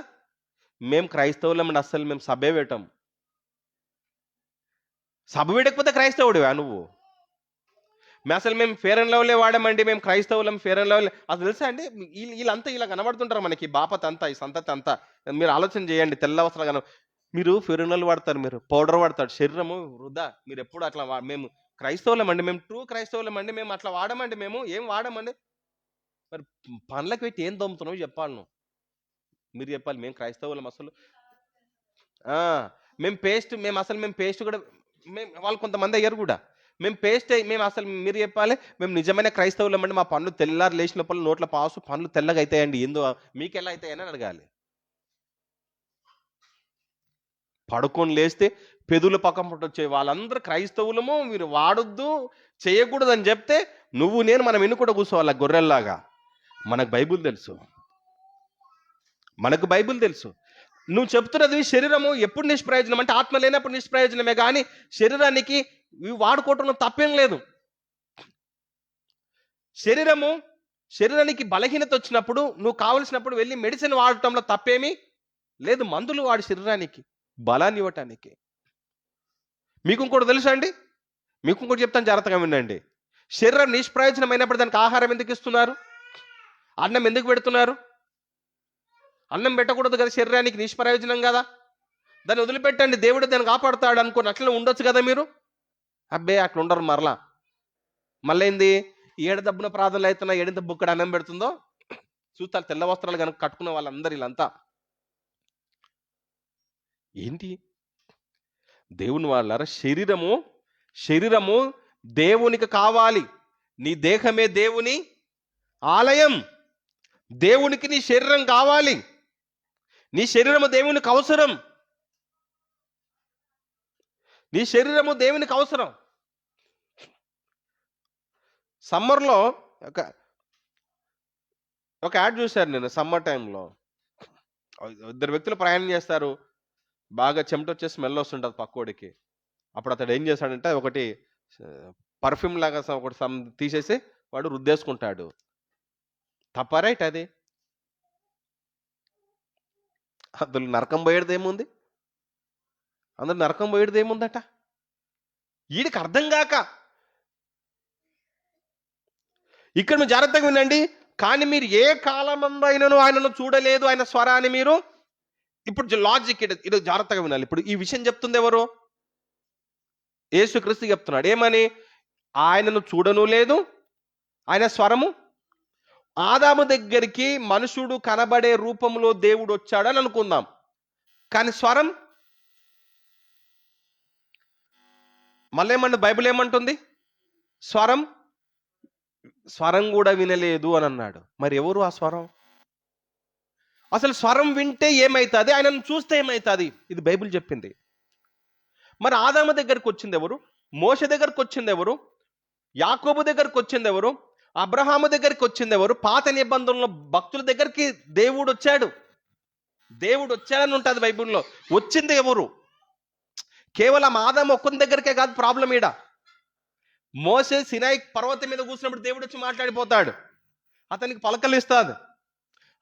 Speaker 1: మేము క్రైస్తవులమండి, అస్సలు మేము సభే పెట్టాం. సభ వేయకపోతే క్రైస్తవుడివా నువ్వు? మేము ఫేర్ అండ్ లవ్లీ వాడామండి, మేము క్రైస్తవులం, ఫేర్ అండ్ లవ్లీ. అది తెలుసా అండి? వీళ్ళంతా ఇలా కనబడుతుంటారు మనకి, బాపత్ అంతా, ఈ సంతతి అంతా. మీరు ఆలోచన చేయండి, తెల్ల వస్త్రాలు మీరు ఫేర్ అండ్ లవ్లీ వాడతారు, మీరు పౌడర్ వాడతాడు, శరీరము వృధా. మీరు ఎప్పుడు అట్లా మేము క్రైస్తవులం అండి, మేము ట్రూ క్రైస్తవులం అండి, మేము అట్లా వాడమండి, మేము ఏం వాడమండి. మరి పనులకు పెట్టి ఏం దొమ్ముతున్నావు చెప్పాలి నువ్వు. మీరు చెప్పాలి మేము క్రైస్తవులం అసలు. మేము పేస్ట్ కూడా వాళ్ళు కొంతమంది అయ్యారు కూడా. మీరు చెప్పాలి మేము నిజమైన క్రైస్తవులం అండి, మా పనులు తెల్లారు లేచిన లోపల నోట్ల పాసు పనులు తెల్లగా అవుతాయండి, ఏందో మీకు ఎలా అవుతాయని అడగాలి. పడుకొని లేస్తే పెదుల పక్కన పుట్టొచ్చే వాళ్ళందరూ క్రైస్తవులము, మీరు వాడొద్దు చేయకూడదు అని చెప్తే నువ్వు నేను మనం ఎన్ని కూడా కూర్చోవాల గొర్రెల్లాగా. మనకు బైబిల్ తెలుసు. నువ్వు చెప్తున్నది శరీరము ఎప్పుడు నిష్ప్రయోజనం అంటే ఆత్మ లేనప్పుడు నిష్ప్రయోజనమే. కానీ శరీరానికి ఇవి వాడుకోవటంలో తప్పేం లేదు.
Speaker 3: శరీరానికి బలహీనత వచ్చినప్పుడు నువ్వు కావలసినప్పుడు వెళ్ళి మెడిసిన్ వాడటంలో తప్పేమీ లేదు. మందులు వాడి శరీరానికి బలాన్ని ఇవ్వటానికి. మీకు ఇంకోటి తెలుసా అండి? మీకు ఇంకోటి చెప్తాను, జాగ్రత్తగా వినండి. శరీరం నిష్ప్రయోజనమైనప్పుడు దానికి ఆహారం ఎందుకు ఇస్తున్నారు? అన్నం ఎందుకు పెడుతున్నారు? అన్నం పెట్టకూడదు కదా, శరీరానికి నిష్ప్రయోజనం కదా. దాన్ని వదిలిపెట్టండి, దేవుడు దాన్ని కాపాడుతాడు అనుకుని అట్లా ఉండొచ్చు కదా మీరు. అబ్బే అట్లా ఉండరు. మళ్ళీ ఏంది, ఏడు దబ్బున ప్రార్థనలు అవుతున్నా ఏడింత బుక్కడు అన్నం పెడుతుందో చూస్తారు. తెల్ల వస్త్రాలు కనుక కట్టుకున్న వాళ్ళందరూ వీళ్ళంతా ఏంటి? దేవుని వాళ్ళారా, శరీరము దేవునికి కావాలి. నీ దేహమే దేవుని ఆలయం. దేవునికి నీ శరీరం కావాలి. నీ శరీరము దేవునికి అవసరం. నీ శరీరము దేవునికి అవసరం. సమ్మర్లో ఒక యాడ్ చూశాను నేను. సమ్మర్ టైంలో ఇద్దరు వ్యక్తులు ప్రయాణం చేస్తారు. బాగా చెమట వచ్చే స్మెల్ వస్తుంటుంది పక్కోడికి. అప్పుడు అతడు ఏం చేస్తాడంటే ఒకటి పర్ఫ్యూమ్ లాగా ఒకటి తీసేసి వాడు రుద్దేసుకుంటాడు. తప్ప రైట్ అది? అందులో నరకం పోయేది ఏముంది? ఏముందట? వీడికి అర్థం కాక. ఇక్కడ మీరు జాగ్రత్తగా వినండి. కానీ మీరు ఏ కాలమందైనను ఆయనను చూడలేదు, ఆయన స్వరాన్ని మీరు. ఇప్పుడు లాజిక్ ఇది జాగ్రత్తగా వినాలి. ఇప్పుడు ఈ విషయం చెప్తుంది ఎవరు? యేసుక్రీస్తు చెప్తున్నాడు. ఏమని? ఆయనను చూడను లేదు, ఆయన స్వరము. ఆదాము దగ్గరికి మనుషుడు కనబడే రూపంలో దేవుడు వచ్చాడని అనుకుందాం. కానీ స్వరం మళ్ళీ బైబిల్ ఏమంటుంది? స్వరం కూడా వినలేదు అని అన్నాడు. మరి ఎవరు ఆ స్వరం? అసలు స్వరం వింటే ఏమవుతుంది, ఆయనను చూస్తే ఏమవుతుంది? ఇది బైబిల్ చెప్పింది. మరి ఆదాము దగ్గరికి వచ్చింది ఎవరు? మోషే దగ్గరికి వచ్చింది ఎవరు? యాకోబు దగ్గరికి వచ్చింది ఎవరు? అబ్రహాము దగ్గరికి వచ్చింది ఎవరు? పాత నిబంధనలో భక్తుల దగ్గరికి దేవుడు వచ్చాడని ఉంటుంది బైబిల్లో. వచ్చింది ఎవరు? కేవలం ఆదాము ఒక్కని దగ్గరికే కాదు ప్రాబ్లం. ఈడ మోషే సినాయి పర్వతం మీద కూర్చున్నప్పుడు దేవుడు వచ్చి మాట్లాడిపోతాడు, అతనికి పలకలిస్తాడు.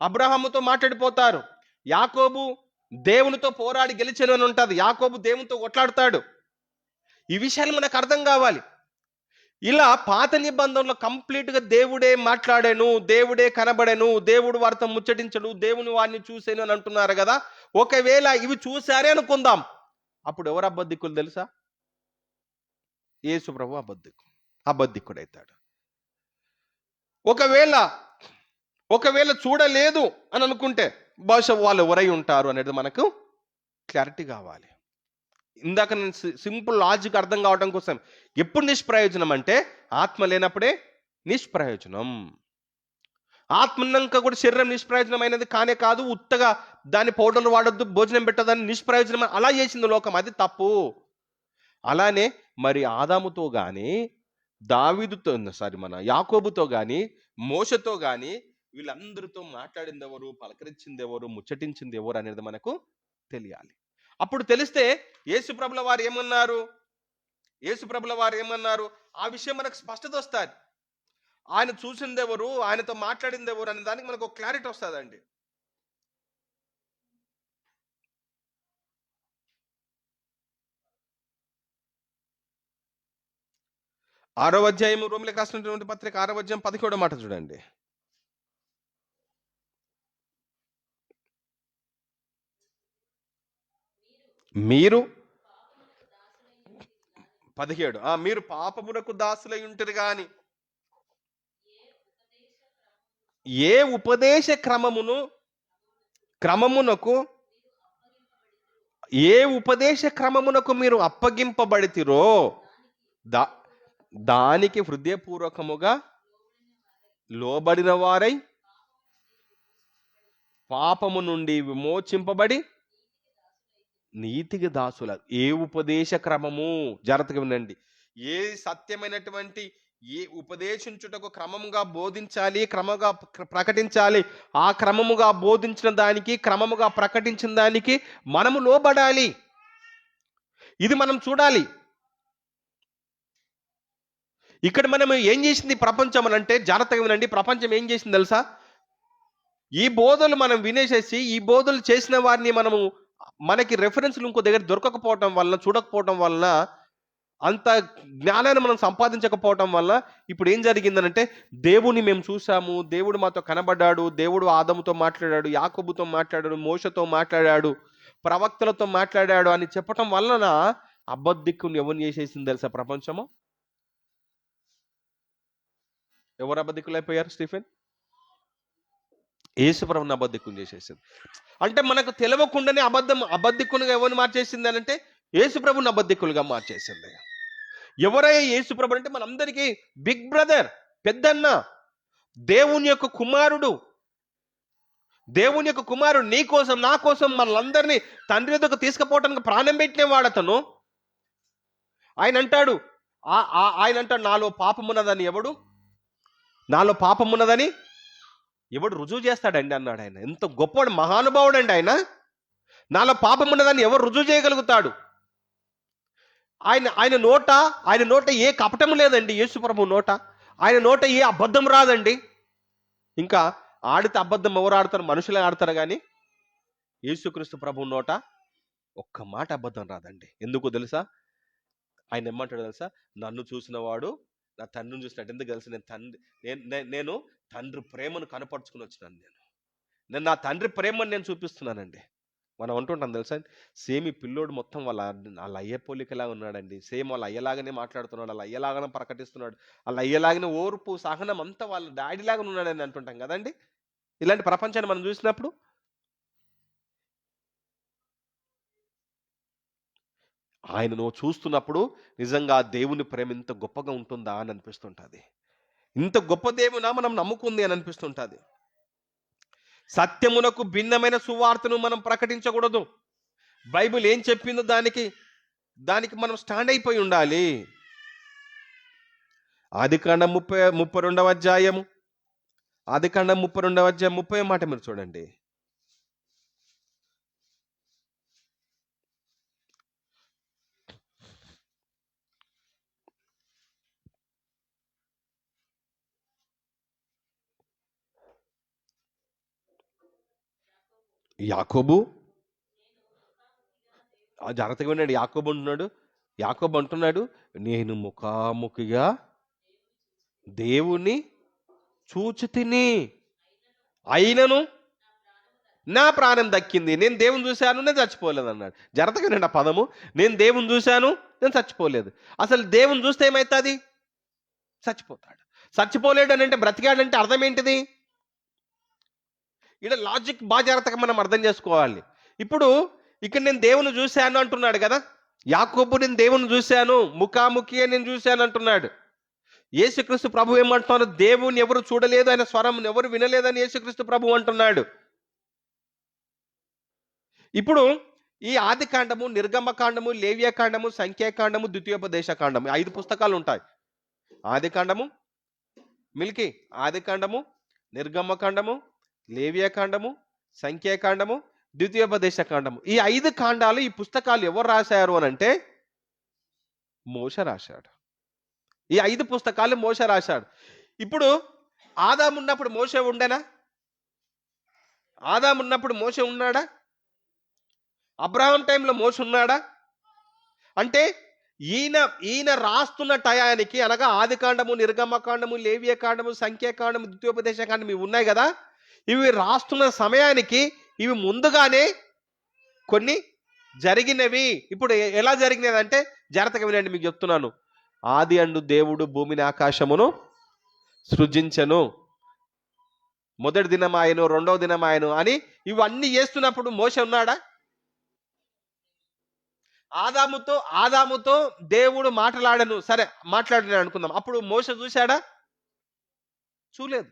Speaker 3: అబ్రహాముతో మాట్లాడిపోతారు. యాకోబు దేవునితో పోరాడి గెలిచెను అని ఉంటుంది. యాకోబు దేవునితో కొట్లాడుతాడు. ఈ విషయాలు మనకు అర్థం కావాలి. ఇలా పాత నిబంధనలో కంప్లీట్గా దేవుడే మాట్లాడాను, దేవుడే కనబడాను, దేవుడు వారితో ముచ్చటించడు, దేవుని వారిని చూసాను అని అంటున్నారు కదా. ఒకవేళ ఇవి చూసారే అనుకుందాం, అప్పుడు ఎవరు అబద్ధికులు తెలుసా? యేసు ప్రభు అబద్ధికుడు అవుతాడు. ఒకవేళ చూడలేదు అని అనుకుంటే బహుశా వాళ్ళు ఎవరై ఉంటారు అనేది మనకు క్లారిటీ కావాలి. ఇందాక నేను సింపుల్ లాజిక్ అర్థం కావడం కోసం, ఎప్పుడు నిష్ప్రయోజనం అంటే ఆత్మ లేనప్పుడే నిష్ప్రయోజనం. ఆత్మ ఉన్నాక కూడా శరీరం నిష్ప్రయోజనమైనది కానే కాదు. ఉత్తగా దాని పౌడర్లు వాడొద్దు, భోజనం పెట్టదని నిష్ప్రయోజనం అలా చేసింది లోకం. అది తప్పు. అలానే మరి ఆదాముతో కానీ మన యాకోబుతో కానీ మోషతో కానీ వీళ్ళందరితో మాట్లాడింది ఎవరు, పలకరించింది ఎవరు, ముచ్చటించింది ఎవరు అనేది మనకు తెలియాలి. అప్పుడు తెలిస్తే యేసుప్రభుల వారు ఏమన్నారు, ఆ విషయం మనకు స్పష్టత వస్తుంది. ఆయన చూసింది ఎవరు, ఆయనతో మాట్లాడింది ఎవరు అనే దానికి మనకు ఒక క్లారిటీ వస్తుందండి. ఆరో అధ్యాయం రోమిలకు రాసినటువంటి పత్రిక 6వ అధ్యాయం 17వ మాట చూడండి. మీరు 17 మీరు పాపమునకు దాసులై ఉంటారు గాని ఏ ఉపదేశ క్రమమునకు మీరు అప్పగింపబడితిరో దానికి హృదయపూర్వకముగా లోబడిన వారై పాపము నుండి విమోచింపబడి నీతికి దాసుల. ఏ ఉపదేశ క్రమము? జాగ్రత్తగా వినండి. ఏ సత్యమైనటువంటి ఏ ఉపదేశించుటకు క్రమముగా బోధించాలి, క్రమముగా ప్రకటించాలి, ఆ క్రమముగా బోధించిన దానికి, క్రమముగా ప్రకటించిన దానికి మనము లోబడాలి. ఇది మనం చూడాలి. ఇక్కడ మనం ఏం చేసింది ప్రపంచం అని అంటే, జాగ్రత్తగా వినండి, ప్రపంచం ఏం చేసింది తెలుసా? ఈ బోధలు మనం వినేసేసి, ఈ బోధలు చేసిన వారిని మనము మనకి రెఫరెన్స్లు ఇంకో దగ్గర దొరకకపోవటం వల్ల, చూడకపోవటం వల్ల, అంత జ్ఞానాన్ని మనం సంపాదించకపోవటం వల్ల ఇప్పుడు ఏం జరిగిందనంటే, దేవుని మేము చూసాము, దేవుడు మాతో కనబడ్డాడు, దేవుడు ఆదముతో మాట్లాడాడు, యాకోబుతో మాట్లాడాడు, మోషతో మాట్లాడాడు, ప్రవక్తలతో మాట్లాడాడు అని చెప్పటం వలన అబద్ధికుని ఎవరిని చేసేసింది తెలుసా ప్రపంచము? ఎవరు అబద్ధికులైపోయారు? స్టీఫెన్, యేసుప్రభుని అబద్ధికుని చేసేసింది. అంటే మనకు తెలియకుండానే అబద్ధికునిగా ఎవరిని మార్చేసింది అని అంటే, యేసుప్రభుని అబద్ధికులుగా మార్చేసింది. ఎవరయ్యా యేసుప్రభు అంటే మనందరికీ బిగ్ బ్రదర్, పెద్దన్న, దేవుని యొక్క కుమారుడు. దేవుని యొక్క కుమారుడు నీ కోసం, నా కోసం, మనలందరినీ తండ్రి వద్దకు తీసుకుపోవటానికి ప్రాణం పెట్టిన వాడు అతను. ఆయన అంటాడు, నాలో పాపమున్నదని నాలో పాపమున్నదని ఎవడు రుజువు చేస్తాడండి అన్నాడు ఆయన. ఎంత గొప్పవాడు, మహానుభావుడు అండి ఆయన. నాలో పాపం ఉన్నదాన్ని ఎవరు రుజువు చేయగలుగుతాడు? ఆయన నోట ఏ కపటం లేదండి. యేసుప్రభు నోట, ఆయన నోట ఏ అబద్ధం రాదండి. ఇంకా ఆడితే అబద్ధం ఎవరు ఆడతారు? మనుషులే ఆడతారు. కానీ యేసుక్రీస్తు ప్రభు నోట ఒక్క మాట అబద్ధం రాదండి. ఎందుకు తెలుసా? ఆయన ఏమంటాడు తెలుసా? నన్ను చూసిన వాడు నా తండ్రిని చూసినట్టు. ఎందుకు తెలుసు? నేను తండ్రి ప్రేమను కనపరుచుకుని వచ్చినాను. నేను నా తండ్రి ప్రేమను నేను చూపిస్తున్నానండి. మనం అంటుంటాం తెలుసా, సేమ్ ఈ పిల్లోడు మొత్తం వాళ్ళ అయ్య పోలికలా ఉన్నాడండి. సేమ్ వాళ్ళ అయ్యలాగానే మాట్లాడుతున్నాడు, వాళ్ళ అయ్యలాగానే ప్రకటిస్తున్నాడు, వాళ్ళ అయ్యలాగానే ఓర్పు సహనం అంతా వాళ్ళ డాడీ లాగానే ఉన్నాడని అంటుంటాం కదండి. ఇలాంటి ప్రపంచాన్ని మనం చూసినప్పుడు ఆయన నువ్వు చూస్తున్నప్పుడు నిజంగా దేవుని ప్రేమ ఇంత గొప్పగా ఉంటుందా అని అనిపిస్తుంటుంది. ఇంత గొప్ప దేవునా మనం నమ్ముకుంది అని అనిపిస్తుంటుంది. సత్యమునకు భిన్నమైన సువార్తను మనం ప్రకటించకూడదు. బైబిల్ ఏం చెప్పిందో దానికి మనం స్టాండ్ అయిపోయి ఉండాలి. ఆదికాండం 32వ అధ్యాయము, ఆదికాండం 32వ అధ్యాయం 30వ మాట మీరు చూడండి. యాకోబు, జాగ్రత్తగా వినండి, యాకోబు అంటున్నాడు, నేను ముఖాముఖిగా దేవుని చూచితిని, అయినను నా ప్రాణం దక్కింది. నేను దేవుని చూశాను, నేను చచ్చిపోలేదు అన్నాడు. జాగ్రత్తగా వినండి ఆ పదము, నేను దేవుని చూశాను, నేను చచ్చిపోలేదు. అసలు దేవుని చూస్తే ఏమవుతుంది? చచ్చిపోతాడు. చచ్చిపోలేడు అని అంటే, బ్రతికాడంటే అర్థం ఏంటిది? ఇక్కడ లాజిక్ బాగా జాగ్రత్తగా మనం అర్థం చేసుకోవాలి. ఇప్పుడు ఇక్కడ నేను దేవుని చూశాను అంటున్నాడు కదా యాకోబు, నేను దేవుని చూశాను, ముఖాముఖి నేను చూశాను అంటున్నాడు. యేసుక్రీస్తు ప్రభు ఏమంటున్నాడు? దేవుని ఎవరు చూడలేదు, ఆయన స్వరం ఎవరు వినలేదని యేసుక్రీస్తు ప్రభు అంటున్నాడు. ఇప్పుడు ఈ ఆదికాండము, నిర్గమకాండము, లేవ్యకాండము, సంఖ్యాకాండము, ద్వితీయోపదేశకాండము 5 పుస్తకాలు ఉంటాయి. ఆదికాండము, ఆదికాండము, నిర్గమకాండము, లేవ్యకాండము, సంఖ్యాకాండము, ద్వితీయోపదేశకాండము. ఈ 5 కాండాలు, ఈ పుస్తకాలు ఎవరు రాశారు అని అంటే మోషే రాశాడు. ఈ 5 పుస్తకాలు మోషే రాశాడు. ఇప్పుడు ఆదాము ఉన్నప్పుడు మోషే ఉండేనా? ఆదాము ఉన్నప్పుడు మోషే ఉన్నాడా? అబ్రహాం టైంలో మోషే ఉన్నాడా? అంటే ఈయన రాస్తున్న టయానికి, అనగా ఆదికాండము, నిర్గమకాండము, లేవ్యకాండము, సంఖ్యాకాండము, ద్వితీయోపదేశకాండము ఇవి ఉన్నాయి కదా, ఇవి రాస్తున్న సమయానికి ఇవి ముందుగానే కొన్ని జరిగినవి. ఇప్పుడు ఎలా జరిగినది అంటే జాగ్రత్తగా వినండి, మీకు చెప్తున్నాను. ఆది అందు దేవుడు భూమిని ఆకాశమును సృజించెను, మొదటి దినం ఆయను, రెండవ దినం ఆయను అని ఇవన్నీ చేస్తున్నప్పుడు మోషే ఉన్నాడా? ఆదాముతో దేవుడు మాట్లాడను, సరే మాట్లాడిన అనుకుందాం. అప్పుడు మోషే చూశాడా? చూలేదు.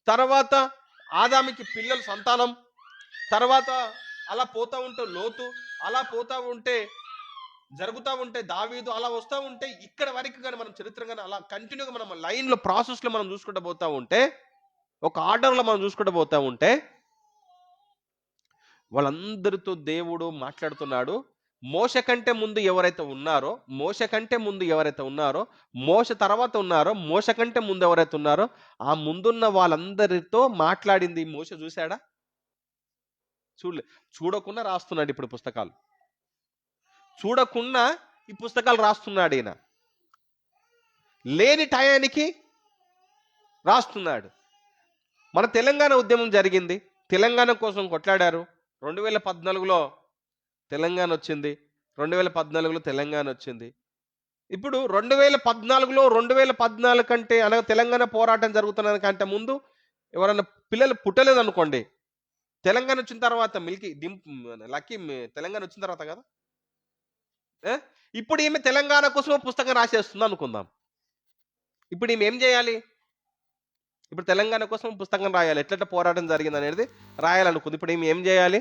Speaker 3: తర్వాత ఆదాముకి పిల్లలు, సంతానం, తర్వాత అలా పోతా ఉంటే లోతు, అలా పోతా ఉంటే జరుగుతూ ఉంటే దావీదు, అలా వస్తూ ఉంటే ఇక్కడ వరకు కానీ మనం చరిత్రగానే అలా కంటిన్యూగా మనం లైన్లో ప్రాసెస్లో మనం చూసుకుంటూ పోతా ఉంటే, ఒక ఆర్డర్లో మనం చూసుకుంటూ పోతా ఉంటే వాళ్ళందరితో దేవుడు మాట్లాడుతున్నాడు. మోష కంటే ముందు ఎవరైతే ఉన్నారో, మోష తర్వాత ఉన్నారో, మోష కంటే ముందు ఎవరైతే ఉన్నారో, ఆ ముందున్న వాళ్ళందరితో మాట్లాడింది మోష చూశాడా? చూడకుండా రాస్తున్నాడు ఇప్పుడు పుస్తకాలు. చూడకుండా ఈ పుస్తకాలు రాస్తున్నాడు ఈయన. లేని టయానికి రాస్తున్నాడు. మన తెలంగాణ ఉద్యమం జరిగింది, తెలంగాణ కోసం కొట్లాడారు. 2014లో తెలంగాణ వచ్చింది. 2014లో తెలంగాణ వచ్చింది. ఇప్పుడు 2014లో 2014 కంటే అనగా తెలంగాణ పోరాటం జరుగుతున్న కంటే ముందు ఎవరన్నా పిల్లలు పుట్టలేదు అనుకోండి, తెలంగాణ వచ్చిన తర్వాత లక్కీ తెలంగాణ వచ్చిన తర్వాత కదా, ఇప్పుడు ఈమె తెలంగాణ కోసం పుస్తకం రాసేస్తుంది అనుకుందాం. ఇప్పుడు ఈమె ఏం చేయాలి? ఇప్పుడు తెలంగాణ కోసం పుస్తకం రాయాలి, ఎట్లా పోరాటం జరిగింది అనేది రాయాలనుకుంది. ఇప్పుడు ఈమె ఏం చేయాలి?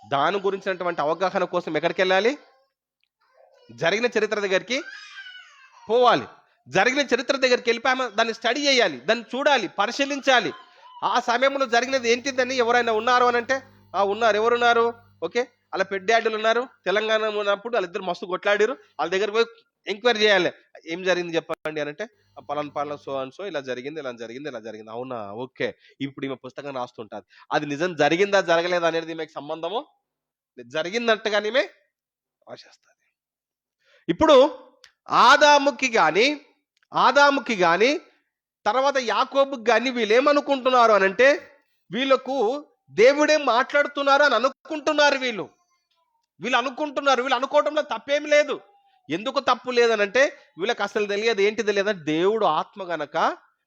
Speaker 3: దాని గురించినటువంటి అవగాహన కోసం ఎక్కడికి వెళ్ళాలి? జరిగిన చరిత్ర దగ్గరికి పోవాలి. జరిగిన చరిత్ర దగ్గరికి వెళ్ళిపోయామా, దాన్ని స్టడీ చేయాలి, దాన్ని చూడాలి, పరిశీలించాలి. ఆ సమయంలో జరిగినది ఏంటిదని ఎవరైనా ఉన్నారు అని అంటే ఉన్నారు. ఎవరున్నారు? ఓకే, అలా పెద్దాడులు ఉన్నారు. తెలంగాణ ఉన్నప్పుడు వాళ్ళిద్దరు మస్తు కొట్లాడారు. వాళ్ళ దగ్గర పోయి ఎంక్వైరీ చేయాలి. ఏం జరిగింది చెప్పండి అని అంటే, పలానా సో అండ్ సో ఇలా జరిగింది. అవునా, ఓకే. ఇప్పుడు ఈమె పుస్తకం రాస్తుంటారు. అది నిజం జరిగిందా జరగలేదా అనేది ఈమెకు సంబంధము జరిగిందంటగానే ఈమె రాసేస్తుంది. ఇప్పుడు ఆదాముకి కానీ తర్వాత యాకోబుకి కానీ వీళ్ళు ఏమనుకుంటున్నారు అని అంటే, వీళ్ళకు దేవుడేం మాట్లాడుతున్నారు అని అనుకుంటున్నారు. వీళ్ళు అనుకోవడంలో తప్పేమి లేదు. ఎందుకు తప్పు లేదనంటే, వీళ్ళకి అసలు తెలియదు. ఏంటి తెలియదు? దేవుడు ఆత్మ గనక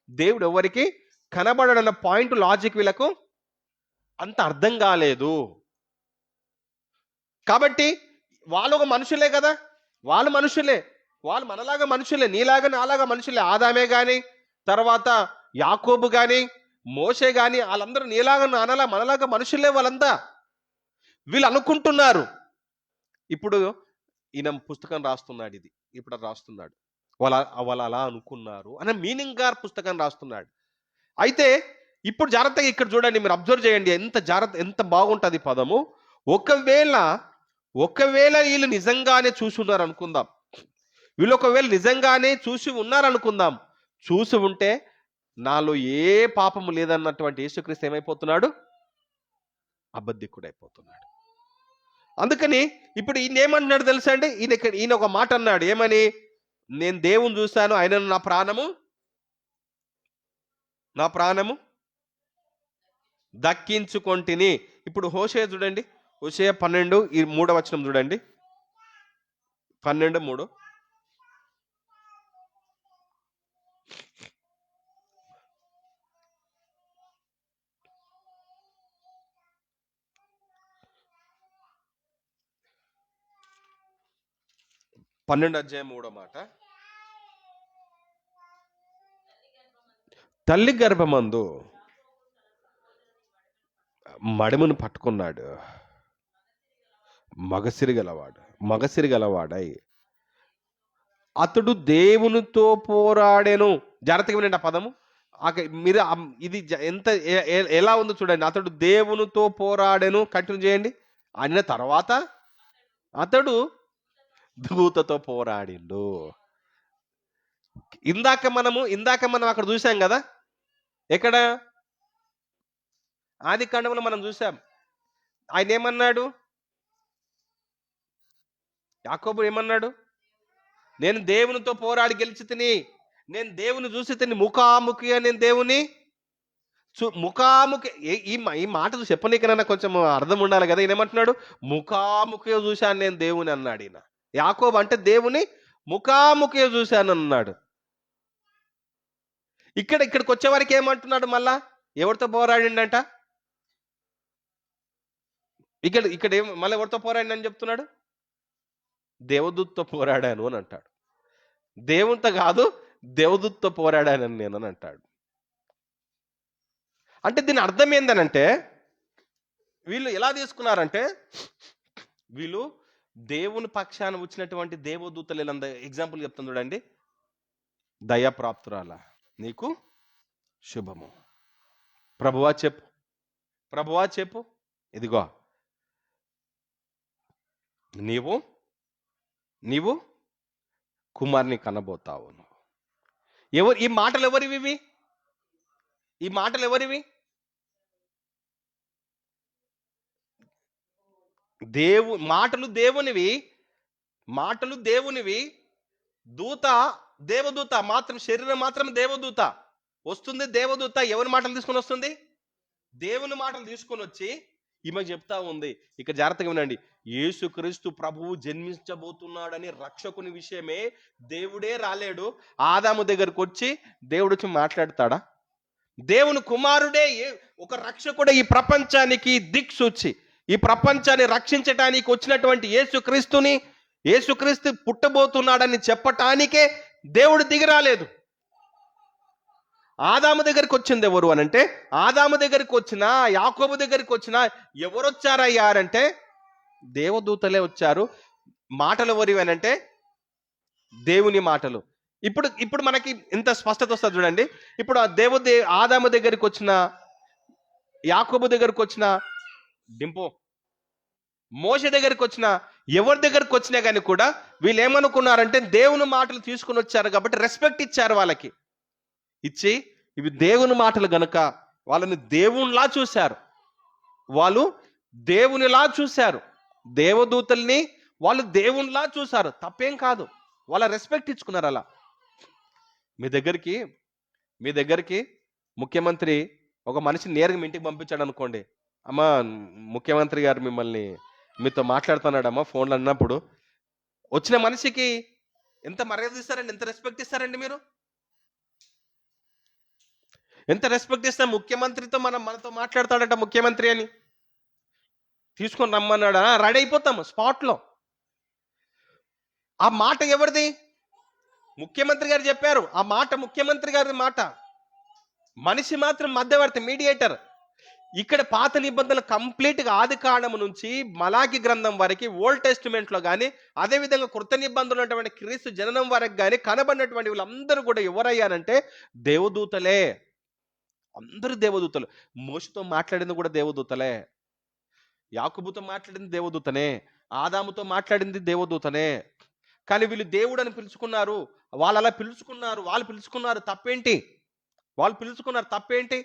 Speaker 3: దేవుడు ఎవరికి కనబడడన్న పాయింట్, లాజిక్ వీళ్ళకు అంత అర్థం కాలేదు. కాబట్టి వాళ్ళు ఒక మనుషులే కదా, వాళ్ళు మనలాగా మనుషులే, నీలాగా నాలాగా మనుషులే. ఆదామే గాని, తర్వాత యాకోబు గాని, మోషే గాని, వాళ్ళందరూ నీలాగా మనలాగా మనుషులే. వాళ్ళంతా వీళ్ళు అనుకుంటున్నారు. ఇప్పుడు ఈయన పుస్తకం రాస్తున్నాడు. ఇప్పుడు రాస్తున్నాడు వాళ్ళు అలా అనుకున్నారు అనే మీనింగ్ గా పుస్తకం రాస్తున్నాడు. అయితే ఇప్పుడు జాగ్రత్తగా ఇక్కడ చూడండి, మీరు అబ్జర్వ్ చేయండి, ఎంత బాగుంటుంది పదము. ఒకవేళ వీళ్ళు నిజంగానే చూసి ఉన్నారు అనుకుందాం. చూసి ఉంటే నాలో ఏ పాపము లేదన్నటువంటి యేసుక్రీస్తు ఏమైపోతున్నాడు? అబద్ధికుడైపోతున్నాడు. అందుకని ఇప్పుడు ఈయన ఏమంటున్నాడు తెలుసా అండి? ఈయన ఒక మాట అన్నాడు. ఏమని? నేను దేవుని చూశాను, ఆయన నా ప్రాణము దక్కించుకొంటిని. ఇప్పుడు హోషేయ చూడండి, హోషేయ 12:3 చూడండి. 12:3. అధ్యాయం 3వ మాట. తల్లి గర్భమందు మడిమును పట్టుకున్నాడు, మగసిరి గలవాడై అతడు దేవునితో పోరాడెను. జాగ్రత్తగా వినండి ఆ పదము. మీరు ఇది ఎంత ఎలా ఉందో చూడండి. అతడు దేవునితో పోరాడెను. కంటిన్యూ చేయండి. అయిన తర్వాత అతడు దూతతో పోరాడిండు. ఇందాక మనం అక్కడ చూసాం కదా. ఎక్కడ? ఆది కాండంలో మనం చూసాం. ఆయన ఏమన్నాడు? యాకోబు ఏమన్నాడు? నేను దేవునితో పోరాడి గెలిచి తిని, నేను దేవుని చూసి తిని, ముఖాముఖిగా నేను దేవుని ముఖాముఖి. ఈ మాట చెప్పనీకనన్నా కొంచెం అర్థం ఉండాలి కదా. ఈయన ఏమంటున్నాడు? ముఖాముఖిగా చూశాను నేను దేవుని అన్నాడు ఈయన. యాకోబు అంటే దేవుని ముఖాముఖిగా చూశాను అన్నాడు. ఇక్కడికి వచ్చే వారికి ఏమంటున్నాడు? మళ్ళా ఎవరితో పోరాడిండంట? ఇక్కడ మళ్ళీ ఎవరితో పోరాడిందని చెప్తున్నాడు? దేవదూతతో పోరాడాను అని అంటాడు. దేవునితో కాదు, దేవదూతతో పోరాడానని నేను అని అంటాడు. అంటే దీని అర్థం ఏందనంటే, వీళ్ళు ఎలా తీసుకున్నారంటే, వీళ్ళు దేవుని పక్షాన వచ్చినటువంటి దేవదూతలు ఎగ్జాంపుల్ చెప్తాను చూడండి. దయాప్రాప్తురాల నీకు శుభము. ప్రభువా చెప్పు, ఇదిగో నీవు నీవు కుమారుని కనబోతావు. ఎవరు ఈ మాటలు? ఎవరివి ఇవి? ఈ మాటలు ఎవరివి? మాటలు దేవునివి. మాటలు దేవునివి. దూత దేవదూత మాత్రం, శరీరం మాత్రం దేవదూత. వస్తుంది దేవదూత. ఎవరి మాటలు తీసుకొని వస్తుంది? దేవుని మాటలు తీసుకొని వచ్చి ఈమె చెప్తా ఉంది. ఇక జాగ్రత్తగా వినండి. యేసుక్రీస్తు ప్రభువు జన్మించబోతున్నాడని రక్షకుని విషయమే దేవుడే రాలేడు. ఆదాము దగ్గరకు వచ్చి దేవుడు వచ్చి మాట్లాడతాడా? దేవుని కుమారుడే ఒక రక్షకుడే ఈ ప్రపంచానికి దిక్సూచి, ఈ ప్రపంచాన్ని రక్షించటానికి వచ్చినటువంటి యేసుక్రీస్తు పుట్టబోతున్నాడని చెప్పటానికే దేవుడు దిగి రాలేదు. ఆదాము దగ్గరికి వచ్చింది ఎవరు అనంటే, ఆదాము దగ్గరికి వచ్చినా యాకోబు దగ్గరికి వచ్చినా ఎవరు వచ్చారయ్యారంటే దేవదూతలే వచ్చారు. మాటలు ఎవరివి అనంటే దేవుని మాటలు. ఇప్పుడు మనకి ఇంత స్పష్టత వస్తుంది చూడండి. ఇప్పుడు ఆదాము దగ్గరికి వచ్చిన, యాకోబు దగ్గరికి వచ్చిన, మోషే దగ్గరికి వచ్చిన, ఎవరి దగ్గరికి వచ్చినా కానీ కూడా వీళ్ళు ఏమనుకున్నారంటే దేవుని మాటలు తీసుకుని వచ్చారు కాబట్టి రెస్పెక్ట్ ఇచ్చారు వాళ్ళకి. ఇచ్చి ఇవి దేవుని మాటలు గనక వాళ్ళని దేవునిలా చూశారు. వాళ్ళు దేవునిలా చూశారు. దేవదూతల్ని వాళ్ళు దేవునిలా చూశారు. తప్పేం కాదు. వాళ్ళ రెస్పెక్ట్ ఇచ్చుకున్నారు. అలా మీ దగ్గరికి ముఖ్యమంత్రి ఒక మనిషిని నేరుగా మీ ఇంటికి పంపించాడు అనుకోండి. అమ్మా, ముఖ్యమంత్రి గారు మిమ్మల్ని మీతో మాట్లాడుతున్నాడమ్మా ఫోన్లో అన్నప్పుడు వచ్చిన మనిషికి ఎంత మర్యాద ఇస్తారండి? ఎంత రెస్పెక్ట్ ఇస్తారండి? మీరు ఎంత రెస్పెక్ట్ ఇస్తాం? ముఖ్యమంత్రితో మనతో మాట్లాడతాడట ముఖ్యమంత్రి అని తీసుకొని రమ్మన్నాడా, రెడీ అయిపోతాము స్పాట్లో. ఆ మాట ఎవరిది? ముఖ్యమంత్రి గారు చెప్పారు. ఆ మాట ముఖ్యమంత్రి గారి మాట. మనిషి మాత్రం మధ్యవర్తి, మీడియేటర్. ఇక్కడ పాత నిబంధనలు కంప్లీట్గా ఆది కాండం నుంచి మలాకి గ్రంథం వరకు, ఓల్డ్ టెస్టిమెంట్లో కానీ అదేవిధంగా కృత నిబంధనలు ఉన్నటువంటి క్రీస్తు జననం వరకు కానీ కనబడినటువంటి వీళ్ళందరూ కూడా ఎవరయ్యారంటే దేవదూతలే. అందరూ దేవదూతలు. మోషతో మాట్లాడింది కూడా దేవదూతలే. యాకోబుతో మాట్లాడింది దేవదూతనే. ఆదాముతో మాట్లాడింది దేవదూతనే. కానీ వీళ్ళు దేవుడు అని పిలుచుకున్నారు. వాళ్ళు అలా పిలుచుకున్నారు. వాళ్ళు పిలుచుకున్నారు తప్పేంటి?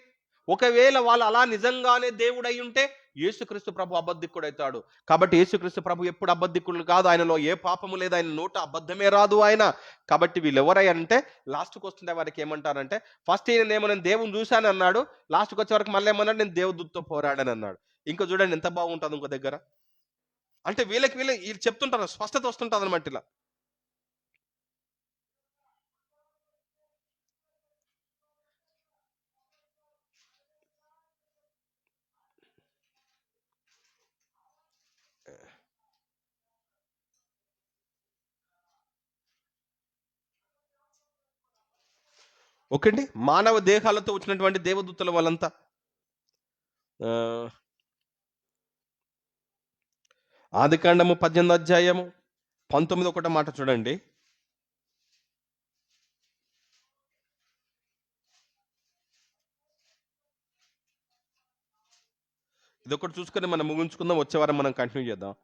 Speaker 3: ఒకవేళ వాళ్ళు అలా నిజంగానే దేవుడు అయి ఉంటే యేసుక్రీస్తు ప్రభు అబద్ధికుడు అవుతాడు. కాబట్టి యేసుక్రీస్తు ప్రభు ఎప్పుడు అబద్ధికుడు కాదు. ఆయనలో ఏ పాపము లేదు. ఆయన నోట అబద్ధమే రాదు ఆయన. కాబట్టి వీళ్ళు ఎవరయ్యంటే లాస్ట్కి వస్తుంటే వారికి ఏమంటారంటే, ఫస్ట్ ఈయనేమో నేను దేవుని చూశాను అన్నాడు. లాస్ట్కి వచ్చే వరకు మళ్ళీ ఏమన్నాడు, నేను దేవదూతతో పోరాడని అన్నాడు. ఇంకా చూడండి ఎంత బాగుంటుంది ఇంకో దగ్గర. అంటే వీళ్ళు చెప్తుంటారు, స్పష్టత వస్తుంటుంది అనమాట. ఇలా ఓకే అండి. మానవ దేహాలతో వచ్చినటువంటి దేవదూతల వాళ్ళంతా ఆదికాండము 18 అధ్యాయము 19 మాట చూడండి. ఇదొకటి చూసుకొని మనం ముగించుకుందాం. వచ్చే వారం మనం కంటిన్యూ చేద్దాం.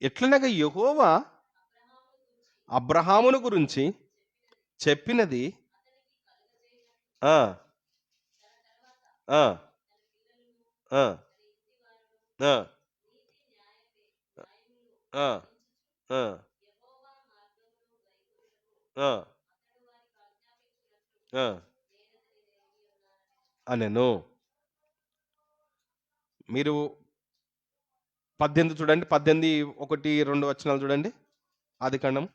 Speaker 3: ఎట్లనగా యెహోవా అబ్రహామును గురించి చెప్పినది అనెను. మీరు 18 చూడండి. 18, 1, 2 వచనాలు చూడండి. ఆదికాండం.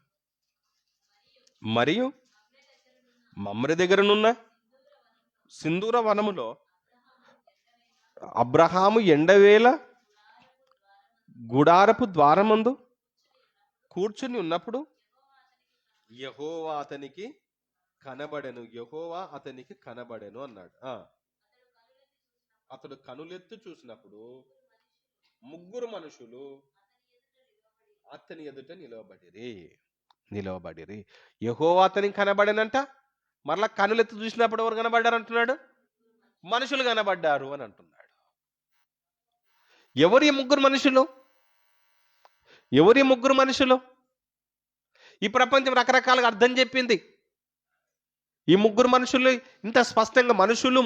Speaker 3: మరియు మమ్రె దగ్గరనున్న సింధూర వనములో అబ్రహాము ఎండవేళ గుడారపు ద్వారమందు కూర్చుని ఉన్నప్పుడు యెహోవా అతనికి కనబడెను అన్నాడు. అతడు కనులెత్తు చూసినప్పుడు ముగ్గురు మనుషులు అతని ఎదుట నిలవబడిరి. యెహోవా అతనికి కనబడేనంట. మరలా కనులెత్తు చూసినప్పుడు ఎవరు కనబడ్డారు అంటున్నాడు? మనుషులు కనబడ్డారు అని అంటున్నాడు. ఎవరి ముగ్గురు మనుషులు? ఎవరి ముగ్గురు మనుషులు? ఈ ప్రపంచం రకరకాలుగా అర్థం చెప్పింది. ఈ ముగ్గురు మనుషులు ఇంత స్పష్టంగా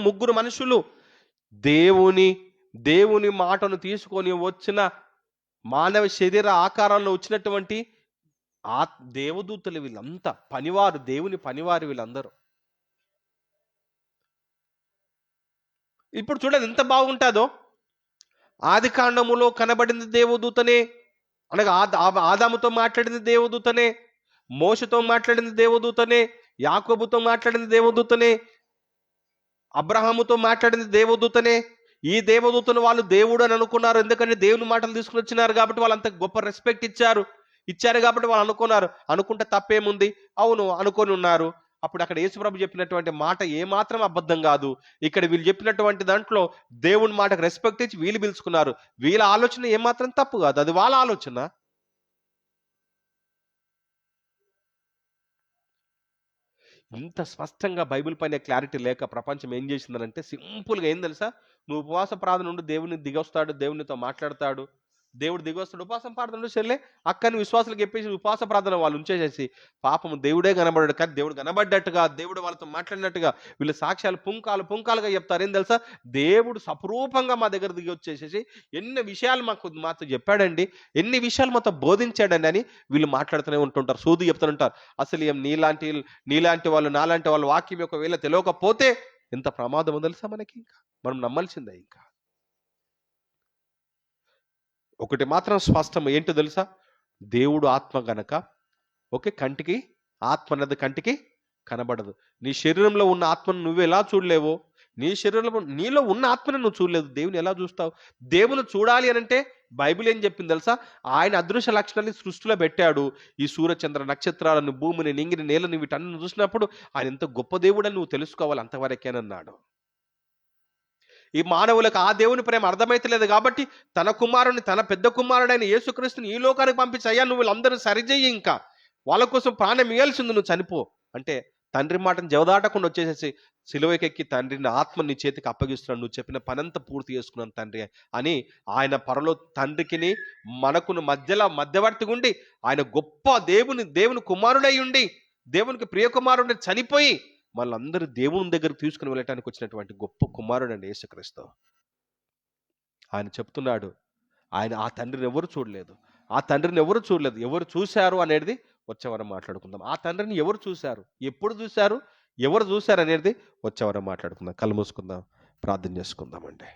Speaker 3: ముగ్గురు మనుషులు దేవుని మాటను తీసుకొని వచ్చిన మానవ శరీర ఆకారంలో వచ్చినటువంటి దేవదూతలు వీళ్ళంతా పనివారు, దేవుని పనివారు వీళ్ళందరూ. ఇప్పుడు చూడండి ఎంత బాగుంటుందో. ఆది కాండములో కనబడింది దేవదూతనే, అనగా ఆదాముతో మాట్లాడింది దేవదూతనే, మోషతో మాట్లాడింది దేవదూతనే, యాకోబుతో మాట్లాడింది దేవదూతనే, అబ్రహాముతో మాట్లాడింది దేవదూతనే. ఈ దేవదూతను వాళ్ళు దేవుడు అని అనుకున్నారు, ఎందుకంటే దేవుని మాటలు తీసుకుని వచ్చినారు కాబట్టి వాళ్ళు అంత గొప్ప రెస్పెక్ట్ ఇచ్చారు కాబట్టి వాళ్ళు అనుకున్నారు. అనుకుంటే తప్పేముంది? అవును, అనుకొని ఉన్నారు. అప్పుడు అక్కడ యేసుప్రభు చెప్పినటువంటి మాట ఏమాత్రం అబద్ధం కాదు. ఇక్కడ వీళ్ళు చెప్పినటువంటి దాంట్లో దేవుని మాటకు రెస్పెక్ట్ ఇచ్చి వీళ్ళు పిలుచుకున్నారు. వీళ్ళ ఆలోచన ఏమాత్రం తప్పు కాదు, అది వాళ్ళ ఆలోచన. ఇంత స్పష్టంగా బైబిల్ పైన క్లారిటీ లేక ప్రపంచం ఏం చేసిందనంటే సింపుల్గా ఏం తెలుసా, నువ్వు ఉపవాస ప్రార్థన నుండి దేవుని దిగొస్తాడు, దేవునితో మాట్లాడతాడు, దేవుడు దిగొస్తాడు. ఉపవాసం ప్రార్థన చెల్లె అక్కని విశ్వాసాలకు చెప్పేసి ఉపవాస ప్రార్థన వాళ్ళు ఉంచేసేసి పాపము దేవుడే కనబడ్డాడు, కానీ దేవుడు కనబడ్డట్టుగా, దేవుడు వాళ్ళతో మాట్లాడినట్టుగా వీళ్ళు సాక్ష్యాలు పుంకాలుగా చెప్తారు. ఏం తెలుసా, దేవుడు సపురూపంగా మా దగ్గర దిగి వచ్చేసేసి ఎన్ని విషయాలు మాతో చెప్పాడండి, ఎన్ని విషయాలు మాతో బోధించాడండి అని వీళ్ళు మాట్లాడుతూనే ఉంటుంటారు, సూది చెప్తుంటారు. అసలు ఏం నీలాంటి వాళ్ళు నాలాంటి వాళ్ళు వాక్యం ఒకవేళ తెలియకపోతే ఎంత ప్రమాదం తెలుసా మనకి, ఇంకా మనం నమ్మాల్సిందే. ఇంకా ఒకటి మాత్రం స్పష్టం ఏంటో తెలుసా, దేవుడు ఆత్మ గనక కంటికి ఆత్మ అన్నది కంటికి కనబడదు. నీ శరీరంలో ఉన్న ఆత్మను నువ్వు ఎలా చూడలేవో, నీ శరీరంలో నీలో ఉన్న ఆత్మను నువ్వు చూడలేదు, దేవుని ఎలా చూస్తావు? దేవుని చూడాలి అని అంటే బైబిల్ ఏం చెప్పింది తెలుసా, ఆయన అదృశ్య లక్షణాన్ని సృష్టిలో పెట్టాడు. ఈ సూర్యచంద్ర నక్షత్రాలను, భూమిని, నింగిని, నేలని వీటన్ని చూసినప్పుడు ఆయన ఎంత గొప్ప దేవుడని నువ్వు తెలుసుకోవాలి, అంతవరకేనన్నాడు. ఈ మానవులకు ఆ దేవుని ప్రేమ అర్థమైతలేదు కాబట్టి తన పెద్ద కుమారుడైన యేసుక్రీస్తుని ఈ లోకానికి పంపించి, అయ్యా నువ్వు వీళ్ళందరూ సరిచేయి, ఇంకా వాళ్ళ కోసం ప్రాణం ఇయ్యాల్సింది, నువ్వు చనిపో అంటే తండ్రి మాటను జవదాటకుండా వచ్చేసేసి సిలువకెక్కి తండ్రిని ఆత్మ నీ చేతికి అప్పగిస్తున్నాడు, నువ్వు చెప్పిన పనంతా పూర్తి చేసుకున్నాను తండ్రి అని ఆయన పరలో తండ్రికిని మనకును మధ్యవర్తిగా ఉండి ఆయన గొప్ప దేవుని కుమారుడై ఉండి దేవునికి ప్రియ కుమారుడిని చనిపోయి వాళ్ళందరూ దేవుని దగ్గరకు తీసుకుని వెళ్ళటానికి వచ్చినటువంటి గొప్ప కుమారుడు అండి యేసుక్రీస్తు. ఆయన చెప్తున్నాడు, ఆయన ఆ తండ్రిని ఎవరు చూడలేదు, ఎవరు చూశారు అనేది వచ్చేవారం మాట్లాడుకుందాం. ఆ తండ్రిని ఎవరు చూశారు, ఎప్పుడు చూశారు, ఎవరు చూశారు అనేది వచ్చేవారం మాట్లాడుకుందాం. కళ్ళు మూసుకుందాం, ప్రార్థన చేసుకుందామండి.